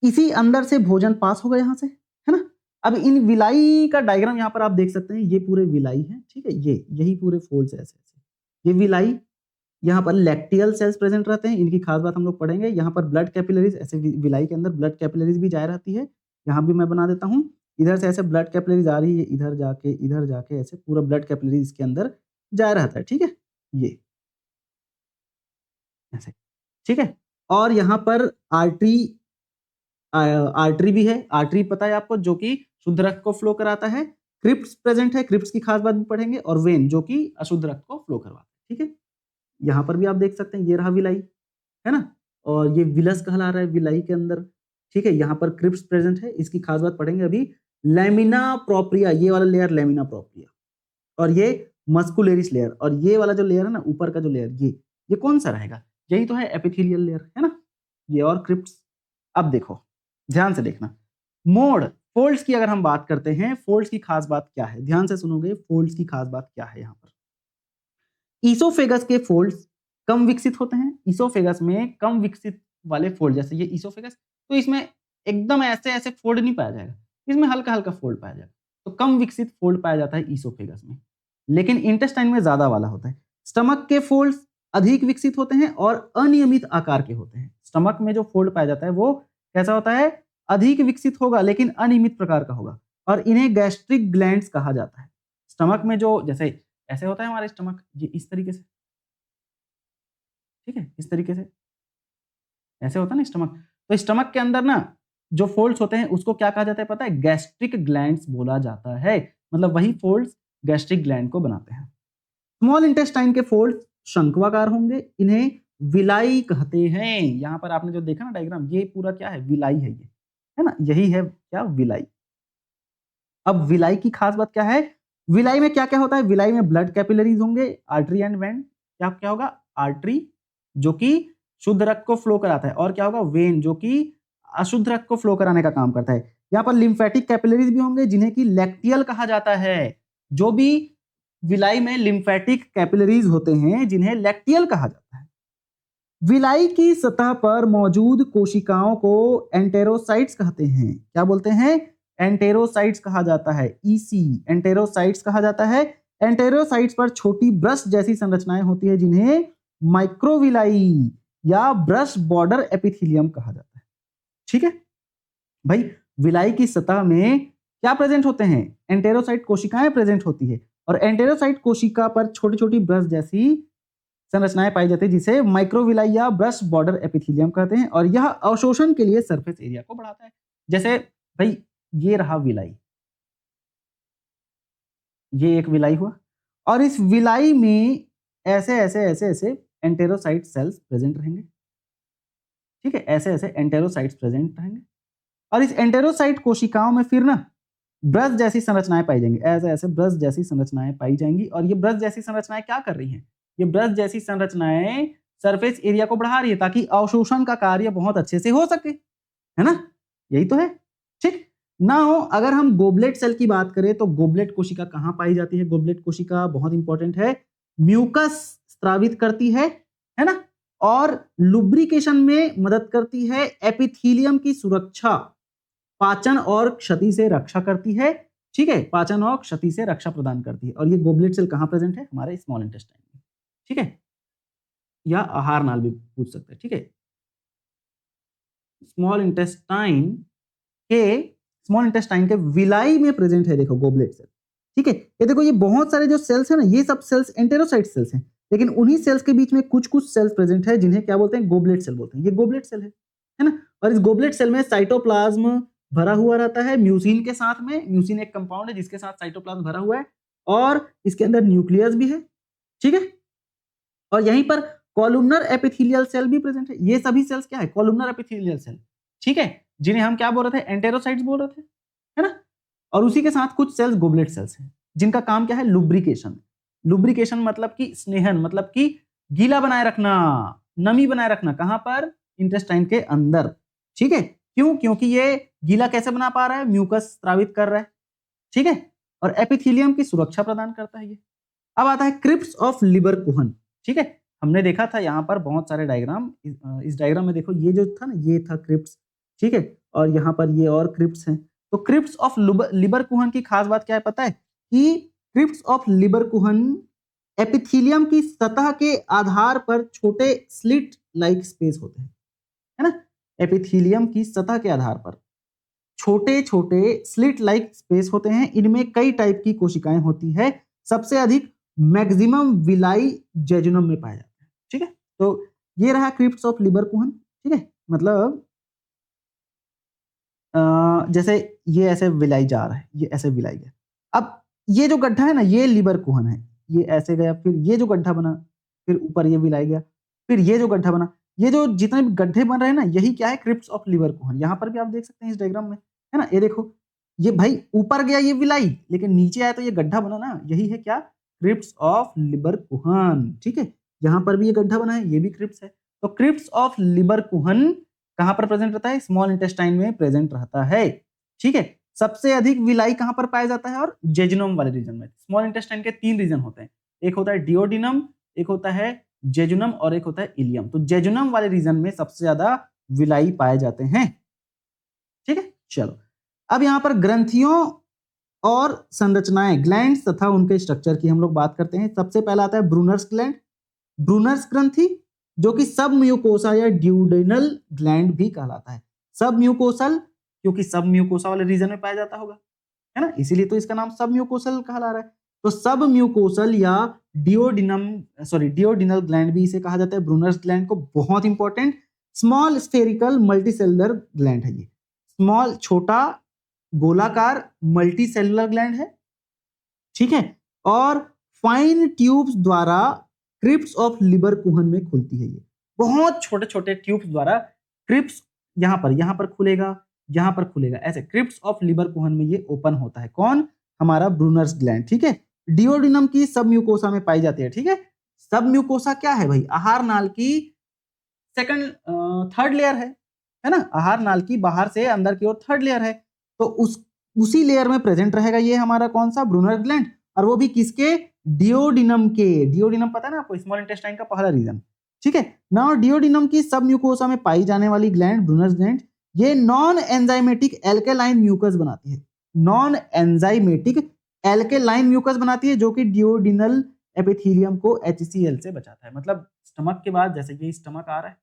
इसी अंदर से भोजन पास होगा यहाँ से, है ना। अब इन विलाई का डायग्राम यहाँ पर आप देख सकते हैं, ये पूरे विलाई है, ठीक है, ये यही पूरे फोल्ड्स ऐसे ऐसे, ये विलाई। यहाँ पर लैक्टियल सेल्स प्रेजेंट रहते हैं, इनकी खास बात हम लोग पढ़ेंगे। यहाँ पर ब्लड कैपिलरीज, ऐसे विलाई के अंदर ब्लड कैपिलरीज भी जाए रहती है, यहाँ भी मैं बना देता हूँ। इधर से ऐसे ब्लड कैपिलरीज आ रही है, इधर जाके ऐसे पूरा ब्लड कैपिलरीज इसके अंदर जाए रहता है, ठीक है, ये ऐसे, ठीक है। और यहाँ पर आर्टरी भी है, आर्टरी पता है आपको, जो कि शुद्ध रक्त को फ्लो कराता है। क्रिप्स प्रेजेंट है, क्रिप्स की खास बात भी पढ़ेंगे, और वेन जो कि अशुद्ध रक्त को फ्लो करवाता है, ठीक है। यहाँ पर भी आप देख सकते हैं, ये रहा विलाई, है ना, और ये विलस कहला रहा है विलाई के अंदर, ठीक है। यहाँ पर क्रिप्स प्रेजेंट है, इसकी खास बात पढ़ेंगे अभी। लेमिना प्रोप्रिया, ये वाला लेयर लेमिना प्रोप्रिया, और ये मस्कुलेरिस लेयर, और ये वाला जो लेयर है ना ऊपर का जो लेयर, ये कौन सा रहेगा, यही तो है एपिथेलियल लेयर, है ना, ये और क्रिप्स। अब देखो ध्यान से देखना, मोड फोल्ड्स की अगर हम बात करते हैं, फोल्ड्स की खास बात क्या है, ध्यान से सुनोगे, फोल्ड्स की खास बात क्या है। यहाँ पर ईसोफेगस के फोल्ड्स कम विकसित होते हैं, ईसोफेगस में कम विकसित वाले फोल्ड, जैसे ये ईसोफेगस, तो इसमें एकदम ऐसे ऐसे फोल्ड नहीं पाया जाएगा, इसमें हल्का हल्का फोल्ड पाया जाएगा, तो कम विकसित फोल्ड पाया जाता है ईसोफेगस में। लेकिन इंटेस्टाइन में ज्यादा वाला होता है। स्टमक के फोल्ड्स अधिक विकसित होते हैं और अनियमित आकार के होते हैं। स्टमक में जो फोल्ड पाया जाता है वो कैसा होता है, अधिक विकसित होगा लेकिन अनियमित प्रकार का होगा, और इन्हें गैस्ट्रिक ग्लैंड्स कहा जाता है। स्टमक में जो जैसे ऐसे होता है हमारे स्टमक, ये इस तरीके से, ठीक है, इस तरीके से ऐसे होता है ना स्टमक, तो स्टमक के अंदर ना जो फोल्ड्स होते हैं उसको क्या कहा जाता है पता है, गैस्ट्रिक ग्लैंड्स बोला जाता है, मतलब वही फोल्ड्स गैस्ट्रिक ग्लैंड को बनाते हैं। स्मॉल इंटेस्टाइन के फोल्ड शंक्वाकार होंगे, इन्हें विलाई कहते हैं। यहां पर आपने जो देखा ना डायग्राम, ये पूरा क्या है, विलाई है, ये है ना, यही है क्या, विलाई। अब विलाई की खास बात क्या है, विलाई में क्या क्या होता है, विलाई में ब्लड कैपिलरीज होंगे, आर्टरी एंड वेन, क्या क्या होगा, आर्टरी जो कि शुद्ध रक्त को फ्लो कराता है, और क्या होगा, वेन जो कि अशुद्ध रक्त को फ्लो कराने का काम करता है। यहाँ पर लिम्फेटिक कैपिलरीज भी होंगे, जिन्हें कि लैक्टियल कहा जाता है। जो भी विलाई में लिम्फेटिक कैपिलरीज होते हैं जिन्हें लैक्टियल कहा जाता है। विलाई की सतह पर मौजूद कोशिकाओं को एंटेरोसाइट्स कहते हैं। क्या बोलते हैं, एंटेरोसाइट्स कहा जाता है, ईसी एंटेरोसाइट्स कहा जाता है। एंटेरोसाइट्स पर छोटी ब्रश जैसी संरचनाएं होती है जिन्हें माइक्रोविलाई या ब्रश बॉर्डर एपिथेलियम कहा जाता है, ठीक है भाई। विलाई की सतह में क्या प्रेजेंट होते हैं? एंटेरोसाइट कोशिकाएं प्रेजेंट होती है और एंटेरोसाइट कोशिका पर छोटी छोटी ब्रश जैसी संरचनाएं पाई जाती है जिसे माइक्रोविलाई या ब्रश बॉर्डर एपिथेलियम कहते हैं और यह अवशोषण के लिए सरफेस एरिया को बढ़ाता है। जैसे भाई ये रहा विलाई, ये एक विलाई हुआ और इस विलाई में ऐसे ऐसे ऐसे ऐसे एंटेरोसाइट सेल्स प्रेजेंट रहेंगे, ठीक है, ऐसे ऐसे एंटेरोसाइट्स प्रेजेंट रहेंगे और इस एंटेरोसाइट कोशिकाओं में फिर ना ब्रश जैसी संरचनाएं पाई जाएंगी, ऐसे ऐसे ब्रश जैसी संरचनाएं पाई जाएंगी और ये ब्रश जैसी संरचनाएं क्या कर रही हैं? ये ब्रश जैसी संरचनाएं सरफेस एरिया को बढ़ा रही है ताकि अवशोषण का कार्य बहुत अच्छे से हो सके, है ना? यही तो है, ठीक। नाउ अगर हम गोबलेट सेल की बात करें तो गोबलेट कोशिका कहां पाई जाती है? गोबलेट कोशिका बहुत इंपॉर्टेंट है, म्यूकस स्रावित करती है ना, और लुब्रिकेशन में मदद करती है, एपिथेलियम की सुरक्षा, पाचन और क्षति से रक्षा करती है, ठीक है, पाचन और क्षति से रक्षा प्रदान करती है। और ये गोबलेट सेल कहां प्रेजेंट है? हमारे स्मॉल इंटेस्टाइन में, ठीक है, या आहार नाल भी पूछ सकते हैं, ठीक है। स्मॉल इंटेस्टाइन के विलाई में प्रेजेंट है, देखो गोबलेट सेल, ठीक है। ये देखो ये बहुत सारे जो सेल्स है ना, ये सब सेल्स एंटेरोसाइट सेल्स हैं, लेकिन उन्हीं सेल्स के बीच में कुछ कुछ सेल्स प्रेजेंट है जिन्हें क्या बोलते हैं? गोबलेट सेल बोलते हैं। ये गोबलेट सेल है ना। और इस गोबलेट सेल में साइटोप्लाज्म भरा हुआ रहता है म्यूसिन के साथ में। म्यूसिन एक कंपाउंड है जिसके साथ साइटोप्लाज्म भरा हुआ है और इसके अंदर न्यूक्लियस भी है, ठीक है। और यहीं पर कॉलुमनर एपिथेलियल सेल भी प्रेजेंट है। ये सभी सेल्स क्या है? कॉलुमनर एपिथेलियल सेल, ठीक है, जिन्हें हम क्या बोल रहे थे? एंटेरोसाइट्स बोल रहे थे, है ना। और उसी के साथ कुछ सेल्स गोबलेट सेल्स हैं जिनका काम क्या है? लुब्रिकेशन। लुब्रिकेशन मतलब कि स्नेहन, मतलब कि गीला बनाए रखना, नमी बनाए रखना। कहां पर? इंटेस्टाइन के अंदर, ठीक है। क्यों? क्योंकि ये गीला कैसे बना पा रहा है? म्यूकस स्रावित कर रहा है, ठीक है, और एपिथेलियम की सुरक्षा प्रदान करता है ये। अब आता है क्रिप्स ऑफ लिबरकुहन, ठीक है। हमने देखा था यहाँ पर बहुत सारे डायग्राम, इस डायग्राम में देखो ये जो था ना, ये था क्रिप्स, ठीक है, और यहाँ पर ये और क्रिप्स हैं। तो क्रिप्स ऑफ लिबरकुहन की खास बात क्या है पता है? कि क्रिप्स ऑफ लिबरकुहन एपिथेलियम की सतह के आधार पर छोटे स्लिट लाइक स्पेस होते हैं, है ना। एपिथेलियम की सतह के आधार पर छोटे छोटे स्लिट लाइक स्पेस होते हैं। इनमें कई टाइप की कोशिकाएं होती है, सबसे अधिक मैक्सिमम विलाई जेजुनम में पाया जाता है, ठीक है। तो ये रहा क्रिप्स ऑफ लिबरकुहन, ठीक है। मतलब जैसे ये ऐसे विलाई जा रहा है, ये ऐसे विलाई है। अब ये जो गड्ढा है ना, ये लिबरकुहन है, ये ऐसे गया, फिर ये जो गड्ढा बना, फिर ऊपर ये विलाई गया, फिर ये जो गड्ढा बना, ये जो जितने भी गड्ढे बन रहे हैं ना, यही क्या है? Crypts of Lieberkuhn. यहाँ पर भी आप देख सकते हैं इस डायग्राम में, है ना। ये देखो, ये भाई ऊपर गया ये विलाई, लेकिन नीचे आया तो ये गड्ढा बना ना, यही है क्या? क्रिप्स ऑफ लिबरकुहन, ठीक है। यहाँ पर भी ये गड्ढा बना है, ये भी क्रिप्स है। तो क्रिप्स ऑफ लिबरकुहन कहां पर प्रेजेंट रहता है? स्मॉल इंटेस्टाइन में प्रेजेंट रहता है, ठीक है। सबसे अधिक विलाई कहां पर पाया जाता है? और जेजुनम वाले रीजन में। स्मॉल इंटेस्टाइन के 3 रीजन होते हैं, एक होता है डिओडिनम, एक होता है जेजुनम और एक होता है इलियम। तो जेजुनम वाले रीजन में सबसे ज्यादा विलाई पाए जाते हैं, ठीक है। चलो, अब यहां पर ग्रंथियों और संरचनाएं, ग्लैंड तथा उनके स्ट्रक्चर की हम लोग बात करते हैं। सबसे पहला आता है ब्रूनर्स ग्लैंड, ब्रूनर्स ग्रंथि, जो कि सब म्यूकोसा या ड्यूडेनल ग्लैंड भी कहलाता है। सब म्यूकोसल, क्योंकि सब म्यूकोसा वाले रीजन में पाया जाता होगा, है ना, इसीलिए तो इसका नाम सब म्यूकोसल कहला रहा है। तो सब म्यूकोसल या डिओडिनल ग्लैंड भी इसे कहा जाता है, ब्रूनर्स ग्लैंड को। बहुत important, small spherical multicellular gland है ये। स्मॉल, छोटा गोलाकार मल्टीसेलुलर ग्लैंड है, ठीक है। और फाइन ट्यूब्स द्वारा क्रिप्स ऑफ लिबरकुहन में खुलती है ये। बहुत छोटे छोटे ट्यूब्स द्वारा क्रिप्स यहाँ पर खुलेगा, यहाँ पर खुलेगा, ऐसे क्रिप्स ऑफ लिबरकुहन में ये ओपन होता है। कौन? हमारा ब्रूनर्स ग्लैंड, ठीक है। डिओडिनम की सब म्यूकोसा में पाई जाती है, ठीक है। सब म्यूकोसा क्या है भाई? आहार नाल की सेकंड थर्ड लेयर है ना। आहार नाल की बाहर से अंदर की ओर थर्ड लेयर है, तो उसी लेयर में प्रेजेंट रहेगा ये हमारा कौन सा? Brunner gland. और वो भी किसके? डिओडिनम के। डिओडिनम पता है ना आपको, स्मॉल इंटेस्टाइन का पहला रीजन, ठीक है। नाउ डिओडिनम की सब म्यूकोसा में पाई जाने वाली ग्लैंड ब्रूनर्स ग्लैंड, ये नॉन एंजाइमेटिक एल्केलाइन म्यूकस बनाती है। नॉन एंजाइमेटिक एल्केलाइन म्यूकस बनाती है, जो कि डिओडिनल एपिथेलियम को HCl से बचाता है। मतलब स्टमक के बाद, जैसे ये स्टमक आ रहा है,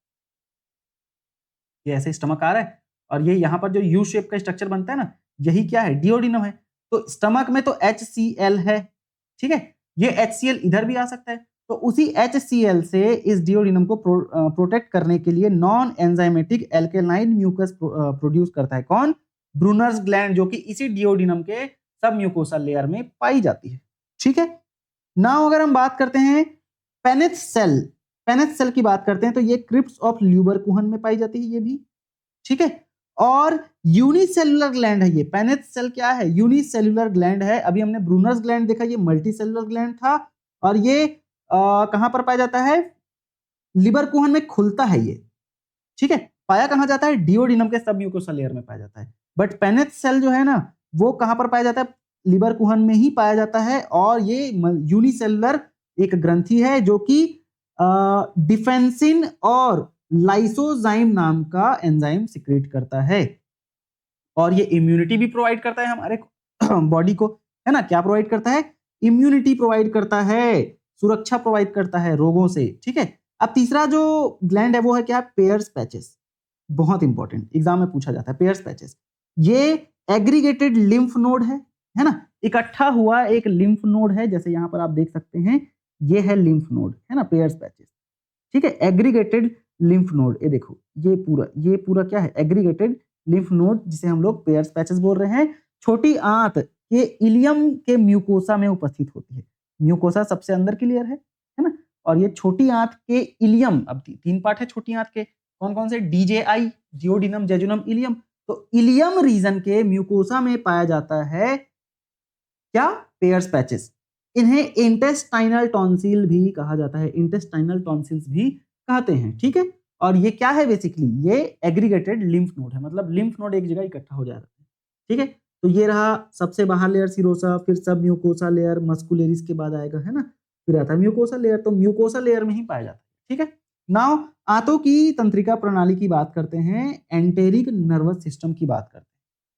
ये ऐसे स्टमक आ रहा है, और ये यहाँ पर जो यू शेप का स्ट्रक्चर बनता है ना, यही क्या है, डिओडिनम है। तो स्टमक में तो HCl है, ठीक है, ये HCl इधर भी आ सकता है। तो उसी HCl से इस डिओडिनम को प्रोटेक्ट करने के लिए non enzymatic alkaline mucus produce करता है कौन, ब्रूनर्स ग्लैंड, जो कि इसी डिओडिनम के सब म्यूकोसा लेयर में पाई जाती है, ठीक है। नाउ अगर हम बात करते हैं पेनेथ सेल की बात करते हैं तो ये क्रिप्स ऑफ ल्यूबरकुहन में पाई जाती है ये भी, ठीक है। और यूनिसेलुलर ग्लैंड है ये, पेनेथ सेल क्या है, यूनिसेलुलर ग्लैंड है। अभी हमने ब्रूनर्स ग्लैंड देखा, ये मल्टीसेलुलर ग्लैंड था, और ये कहां पर पाया जाता है, लिबरकुहन में खुलता है ये, ठीक है। पाया कहां जाता है, डिओडिनम के सब म्यूकोसा लेयर में पाया जाता है। बट पेनेथ सेल जो है ना, वो कहां पर पाया जाता है, लिबरकुहन में ही पाया जाता है। और ये यूनिसेलुलर एक ग्रंथि है जो कि डिफेंसिन और लाइसोजाइम नाम का एंजाइम सिक्रेट करता है, और ये इम्यूनिटी भी प्रोवाइड करता है हमारे बॉडी को, है ना। क्या प्रोवाइड करता है, इम्यूनिटी प्रोवाइड करता है, सुरक्षा प्रोवाइड करता है रोगों से, ठीक है। अब तीसरा जो ग्लैंड है वो है क्या, पेयर्स पैचेस, बहुत इंपॉर्टेंट, एग्जाम में पूछा जाता है पेयर्स पैचेस। ये एग्रीगेटेड लिम्फ नोड है ना, इकट्ठा हुआ एक लिम्फ नोड है, जैसे यहां पर आप देख सकते हैं, ये है लिम्फ नोड, है ना, पेयर्स पैचेस, ठीक है, एग्रीगेटेड लिम्फ नोड। ये देखो, ये पूरा क्या है, एग्रीगेटेड लिम्फ नोड, जिसे हम लोग पेयर्स पैचेस बोल रहे हैं। छोटी आंत के इलियम के म्यूकोसा में उपस्थित होती है। म्यूकोसा सबसे अंदर की लेयर है ना, और ये छोटी आंत के इलियम, अब तीन पार्ट है छोटी आंत के, कौन कौन से, डीजेआई, डिओडिनम, जेजुनम, इलियम। तो इलियम रीजन के म्यूकोसा में पाया जाता है क्या, पेयर्स पैचेस। इन्हें इंटेस्टाइनल टॉन्सिल भी कहा जाता है, इंटेस्टाइनल टॉन्सिल्स भी कहते हैं, ठीक है। और ये क्या है, बेसिकली ये एग्रीगेटेड लिम्फ नोड है, मतलब लिम्फ नोड एक जगह इकट्ठा हो जा रहा है, ठीक है। तो ये रहा सबसे बाहर लेयर सिरोसा, फिर सब म्यूकोसा लेयर, मस्कुलेरिस के बाद आएगा, है ना, फिर आता है म्यूकोसा लेयर। तो म्यूकोसा लेयर में ही पाया जाता है, ठीक है। नाउ आंतों की तंत्रिका प्रणाली की बात करते हैं, एंटेरिक नर्वस सिस्टम की बात करते हैं,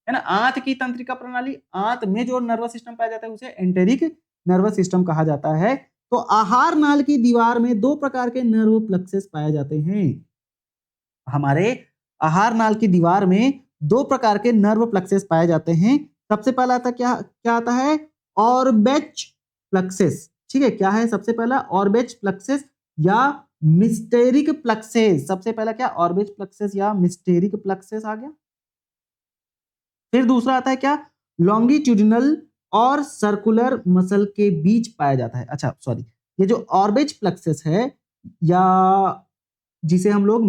है ना। आंत की तंत्रिका प्रणाली, आंत में जो नर्वस सिस्टम पाया जाता है उसे एंटेरिक नर्वस सिस्टम कहा जाता है। तो आहार नाल की दीवार में दो प्रकार के नर्व प्लक्सेस पाए जाते हैं। हमारे आहार नाल की दीवार में दो प्रकार के नर्व प्लक्सेस पाए जाते हैं। सबसे पहला आता क्या क्या आता है, ऑर्बेच प्लक्सेस, ठीक है। क्या है सबसे पहला, ऑर्बेच प्लक्सेस या मिस्टेरिक प्लक्सेस। सबसे पहला क्या, ऑर्बेच प्लक्सेस या मिस्टेरिक प्लक्सेस आ गया। फिर दूसरा आता है क्या, लॉन्गिट्यूडिनल और सर्कुलर मसल के बीच पाया जाता है। अच्छा सॉरी, ये जो ऑर्बेच प्लक्सेस है, या जिसे हम लोग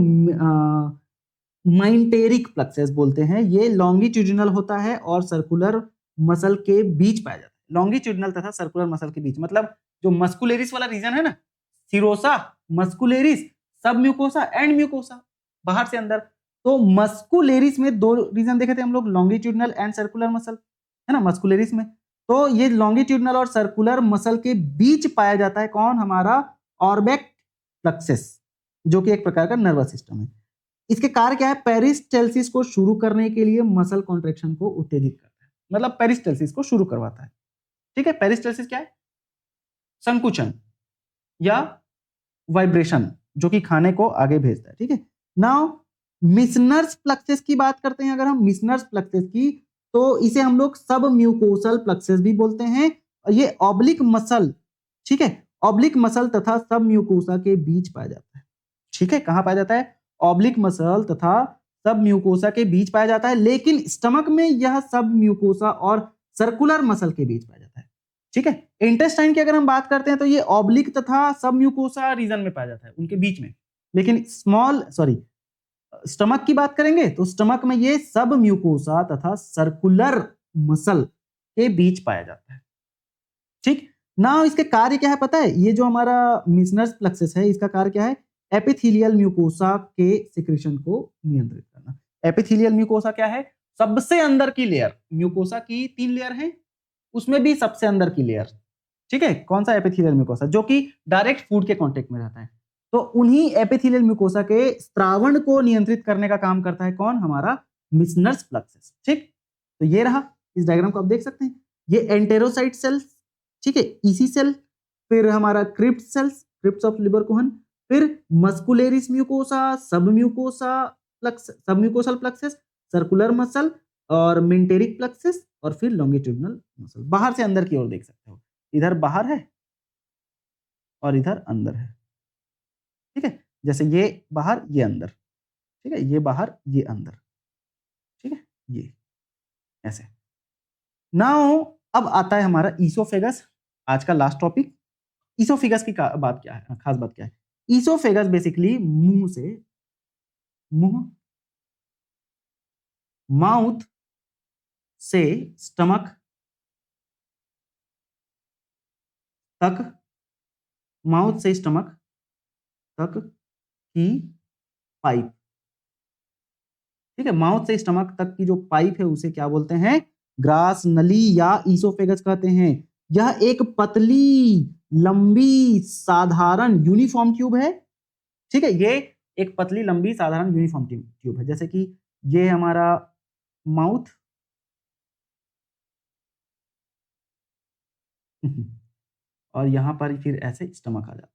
माइंटेरिक प्लक्सेस बोलते हैं, ये लॉन्गिट्यूडिनल होता है और सर्कुलर मसल के बीच पाया जाता है। लॉन्गिट्यूडिनल तथा सर्कुलर मसल के बीच, मतलब जो मस्कुलेरिस वाला रीजन है ना, serosa, muscularis, submucosa and mucosa, बाहर से अंदर। तो मस्कुलेरिस में दो रीजन देखे थे हम लोग, लॉन्गिट्यूडिनल एंड सर्कुलर मसल, है ना, मस्कुलेरिस में। तो ये लॉन्गिट्यूडिनल और सर्कुलर मसल के बीच पाया जाता है कौन, हमारा ऑर्बेट प्लक्सेस, जो कि एक प्रकार का नर्वस सिस्टम है। इसके कार्य क्या है, पेरिस्टेल्सिस को शुरू करने के लिए मसल कॉन्ट्रैक्शन को उत्तेजित करता है, मतलब पेरिस्टेल्सिस को शुरू करवाता है, ठीक है। पेरिस्टेल्सिस क्या है, संकुचन या वाइब्रेशन, जो कि खाने को आगे भेजता है, ठीक है। नाउ मिशनर्स प्लक्सेस की बात करते हैं अगर हम, मिशनर्स प्लक्सेस की, तो इसे हम लोग सब म्यूकोसल प्लक्सेस भी बोलते हैं। और ये ऑब्लिक मसल, ठीक है, ऑब्लिक मसल तथा सब म्यूकोसा के बीच पाया जाता है, ठीक है। कहां पाया जाता है, ऑब्लिक मसल तथा सब म्यूकोसा के बीच पाया जाता है, लेकिन स्टमक में यह सब म्यूकोसा और सर्कुलर मसल के बीच पाया जाता है, ठीक है। इंटेस्टाइन की अगर हम बात करते हैं तो ये ऑब्लिक तथा सब म्यूकोसा रीजन में पाया जाता है, उनके बीच में। लेकिन स्टमक की बात करेंगे तो स्टमक में ये सब म्यूकोसा तथा सर्कुलर मसल के बीच पाया जाता है, ठीक। ना इसके कार्य क्या है पता है, ये जो हमारा मिशनर्स प्लक्सेस है, इसका कार्य क्या है, एपिथेलियल म्यूकोसा के सिक्रेशन को नियंत्रित करना। एपिथेलियल म्यूकोसा क्या है, सबसे अंदर की लेयर, म्यूकोसा की 3 लेयर है, उसमें भी सबसे अंदर की लेयर, ठीक है। कौन सा, एपिथेलियल म्यूकोसा, जो कि डायरेक्ट फूड के कांटेक्ट में रहता है। तो उन्हीं एपिथेलियल म्यूकोसा के स्त्रावण को नियंत्रित करने का काम करता है कौन, हमारा मिशनर्स प्लक्सेस, ठीक। तो ये रहा, इस डायग्राम को आप देख सकते हैं, ये एंटेरोसाइट सेल्स, ठीक है, ईसी सेल, फिर हमारा क्रिप्ट सेल्स, क्रिप्स ऑफ लिबरकुहन, फिर मस्कुलेरिस म्यूकोसा, सब म्यूकोसल प्लक्सेस, सर्कुलर मसल, और मेंटेरिक प्लेक्सस और फिर लॉन्गिट्यूडिनल मसल। बाहर से अंदर की ओर देख सकते हो, इधर बाहर है और इधर अंदर है, ठीक है। जैसे ये बाहर ये अंदर, ठीक है, ये बाहर ये अंदर, ठीक है, ये ऐसे। नाउ अब आता है हमारा ईसोफेगस, आज का लास्ट टॉपिक। ईसोफेगस की बात क्या है, खास बात क्या है? ईसोफेगस बेसिकली मुंह से, मुंह, माउथ से स्टमक तक, माउथ से स्टमक तक की पाइप, ठीक है, माउथ से स्टमक तक की जो पाइप है उसे क्या बोलते हैं? ग्रास नली या ईसोफेगस कहते हैं। यह एक पतली, लंबी, साधारण यूनिफॉर्म ट्यूब है, ठीक है। ये एक पतली, लंबी, साधारण यूनिफॉर्म ट्यूब है। जैसे कि ये हमारा माउथ और यहां पर फिर ऐसे स्टमक आ जाता है,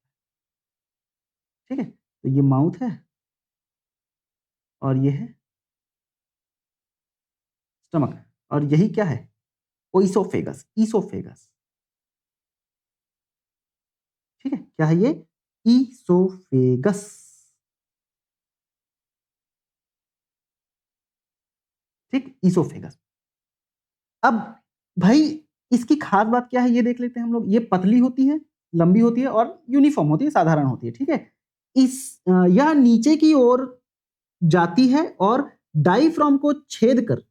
ठीक है। तो ये माउथ है और ये है स्टमक, और यही क्या है? ओइसोफेगस, ईसोफेगस, ठीक है। क्या है ये? ईसोफेगस, ठीक, ईसोफेगस। अब भाई इसकी खास बात क्या है ये देख लेते हैं हम लोग। ये पतली होती है, लंबी होती है और यूनिफॉर्म होती है, साधारण होती है, ठीक है। यह नीचे की ओर जाती है और डाइफ्राम को छेद कर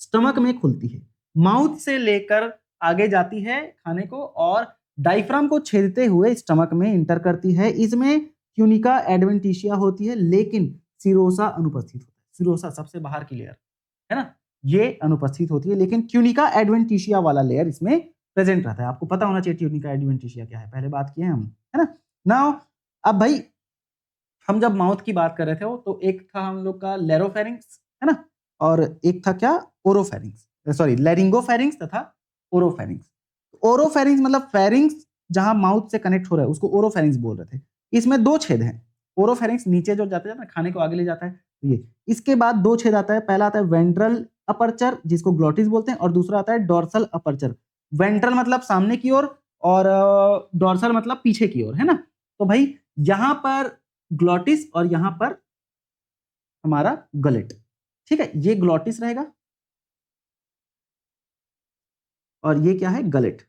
स्टमक में खुलती है। माउथ से लेकर आगे जाती है खाने को और डाइफ्राम को छेदते हुए स्टमक में इंटर करती है। इसमें ट्यूनिका एडवेंटिशिया होती है, लेकिन सिरोसा अनुपस्थित होता है। सिरोसा सबसे बाहर की लेयर है ना, ये अनुपस्थित होती है, लेकिन ट्यूनिका एडवेंटिशिया वाला लेयर इसमें प्रेजेंट रहता है। आपको पता होना चाहिए ट्यूनिका एडवेंटिशिया क्या है, पहले बात किए हम, है ना। नाउ अब भाई हम जब माउथ की बात कर रहे थे तो एक था हम लोग का लेरोफेरिंक्स, है ना, और एक था क्या? ओरोफेरिंक्स, सॉरी, लेरिंगोफेरिंक्स तथा ओरोफेरिंक्स। ओरोफेरिंक्स मतलब फेरिंक्स जहां माउथ से कनेक्ट हो रहा है उसको ओरोफेरिंक्स बोल रहे थे। इसमें दो छेद हैं। ओरोफेरिंक्स नीचे जो जाते हैं ना, खाने को आगे ले जाता है, तो ये। इसके बाद दो छेद आता है, पहला आता है वेंट्रल अपर्चर जिसको ग्लोटिस बोलते हैं, और दूसरा आता है डोर्सल अपर्चर। वेंट्रल मतलब सामने की ओर और डोर्सल मतलब पीछे की ओर, है ना। तो भाई यहां पर ग्लोटिस और यहां पर हमारा गलेट, ठीक है, ये ग्लोटिस रहेगा और ये क्या है? गलेट,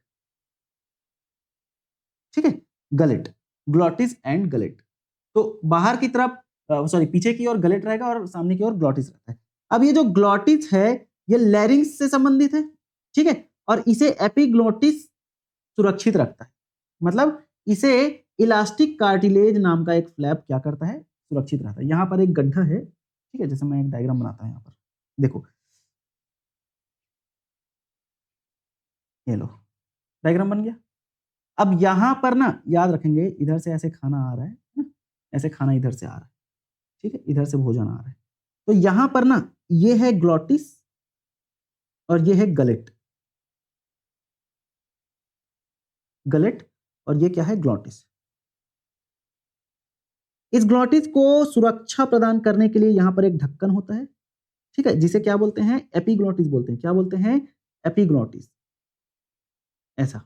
ठीक है, गलेट, ग्लोटिस एंड गलेट। तो बाहर की तरफ, सॉरी, पीछे की ओर गलेट रहेगा और सामने की ओर ग्लोटिस रहता है। अब ये जो ग्लोटिस है ये लैरिंग्स से संबंधित है, ठीक है, और इसे एपिग्लोटिस सुरक्षित रखता है। मतलब इसे इलास्टिक कार्टिलेज नाम का एक फ्लैप क्या करता है? सुरक्षित रहता है। यहां पर एक गड्ढा है, ठीक है, जैसे मैं एक डायग्राम बनाता हूं यहां पर, देखो, ये लो, डायग्राम बन गया। अब यहां पर ना याद रखेंगे, इधर से ऐसे खाना आ रहा है ना, ऐसे खाना इधर से आ रहा है, ठीक है, इधर से भोजन आ रहा है। तो यहां पर ना ये है ग्लोटिस और ये है गलेट, गलेट, और ये क्या है? ग्लोटिस। इस ग्लोटिस को सुरक्षा प्रदान करने के लिए यहां पर एक ढक्कन होता है, ठीक है, जिसे क्या बोलते हैं? एपिग्लोटिस बोलते हैं। क्या बोलते हैं? एपिग्लोटिस, ऐसा,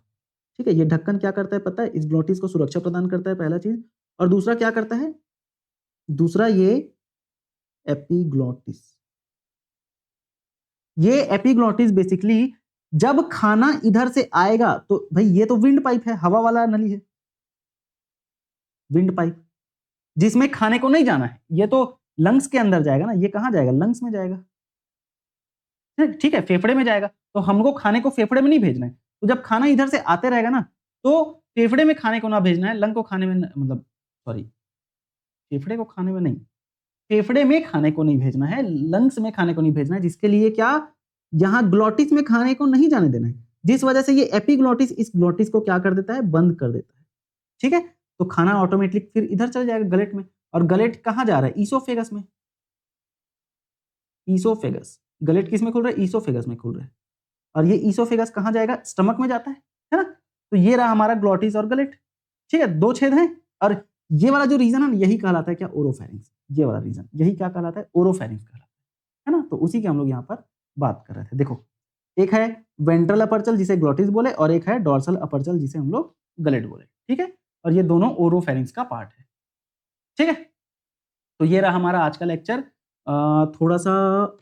ठीक है। ये ढक्कन क्या करता है पता है? इस ग्लोटिस को सुरक्षा प्रदान करता है, पहला चीज। और दूसरा क्या करता है? दूसरा ये एपिग्लोटिस, ये एपिग्लोटिस बेसिकली जब खाना इधर से आएगा तो भाई ये तो विंड पाइप है, हवा वाला नली है, विंड पाइप, जिसमें खाने को नहीं जाना है, ये तो लंग्स के अंदर जाएगा ना। ये कहां जाएगा? लंग्स में जाएगा, ठीक है, फेफड़े में जाएगा। तो हमको खाने को फेफड़े में नहीं भेजना है। तो जब खाना इधर से आते रहेगा ना, तो फेफड़े में खाने को ना भेजना है, लंग को खाने में मतलब, सॉरी, फेफड़े को खाने में नहीं, फेफड़े में खाने को नहीं भेजना है, लंग्स में खाने को नहीं भेजना है, जिसके लिए क्या? यहाँ ग्लोटिस में खाने को नहीं जाने देना है, जिस वजह से ये एपिग्लोटिस इस ग्लोटिस को क्या कर देता है? बंद कर देता है, ठीक है। तो खाना ऑटोमेटिक फिर इधर चल जाएगा गलेट में, और गलेट कहां जा रहा है? ईसोफेगस में, ईसोफेगस। गलेट किस में खुल रहा है? ईसोफेगस में खुल रहा है। और ये ईसोफेगस कहां जाएगा? स्टमक में जाता है ना। तो ये रहा हमारा ग्लोटिस और गलेट, ठीक है, दो छेद हैं। और ये वाला जो रीजन है ना, यही कहलाता है क्या? ओरोफेरिंक्स। ये वाला रीजन यही क्या कहलाता है? ओरोफेरिंक्स कहलाता है ना। तो उसी के हम लोग यहाँ पर बात कर रहे थे। देखो, एक है वेंट्रल अपर्चल जिसे ग्लोटिस बोले और एक है डोर्सल अपर्चल जिसे हम लोग गलेट बोले, ठीक है? और ये दोनों ओरोफेरिंक्स का पार्ट है, ठीक है? तो ये रहा हमारा आज का लेक्चर। थोड़ा-सा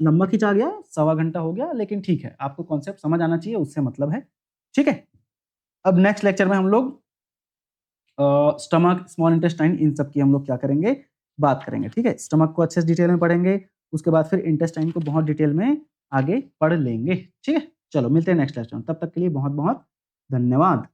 लंबा खिंचा गया, सवा घंटा हो गया, लेकिन ठीक है, आपको कॉन्सेप्ट समझ आना चाहिए, उससे मतलब है, ठीक है? अब नेक्स्ट लेक्चर में हम लोग स्टमक, स्मॉल इंटेस्टाइन, इन सब की हम लोग क्या करेंगे, बात करेंगे, ठीक है? स्टमक को अच्छे से डिटेल में पढ़ेंगे, उसके बाद फिर इंटेस्टाइन को बहुत डिटेल में आगे पढ़ लेंगे, ठीक है? चलो मिलते हैं नेक्स्ट लेक्चर में, तब तक के लिए बहुत-बहुत धन्यवाद।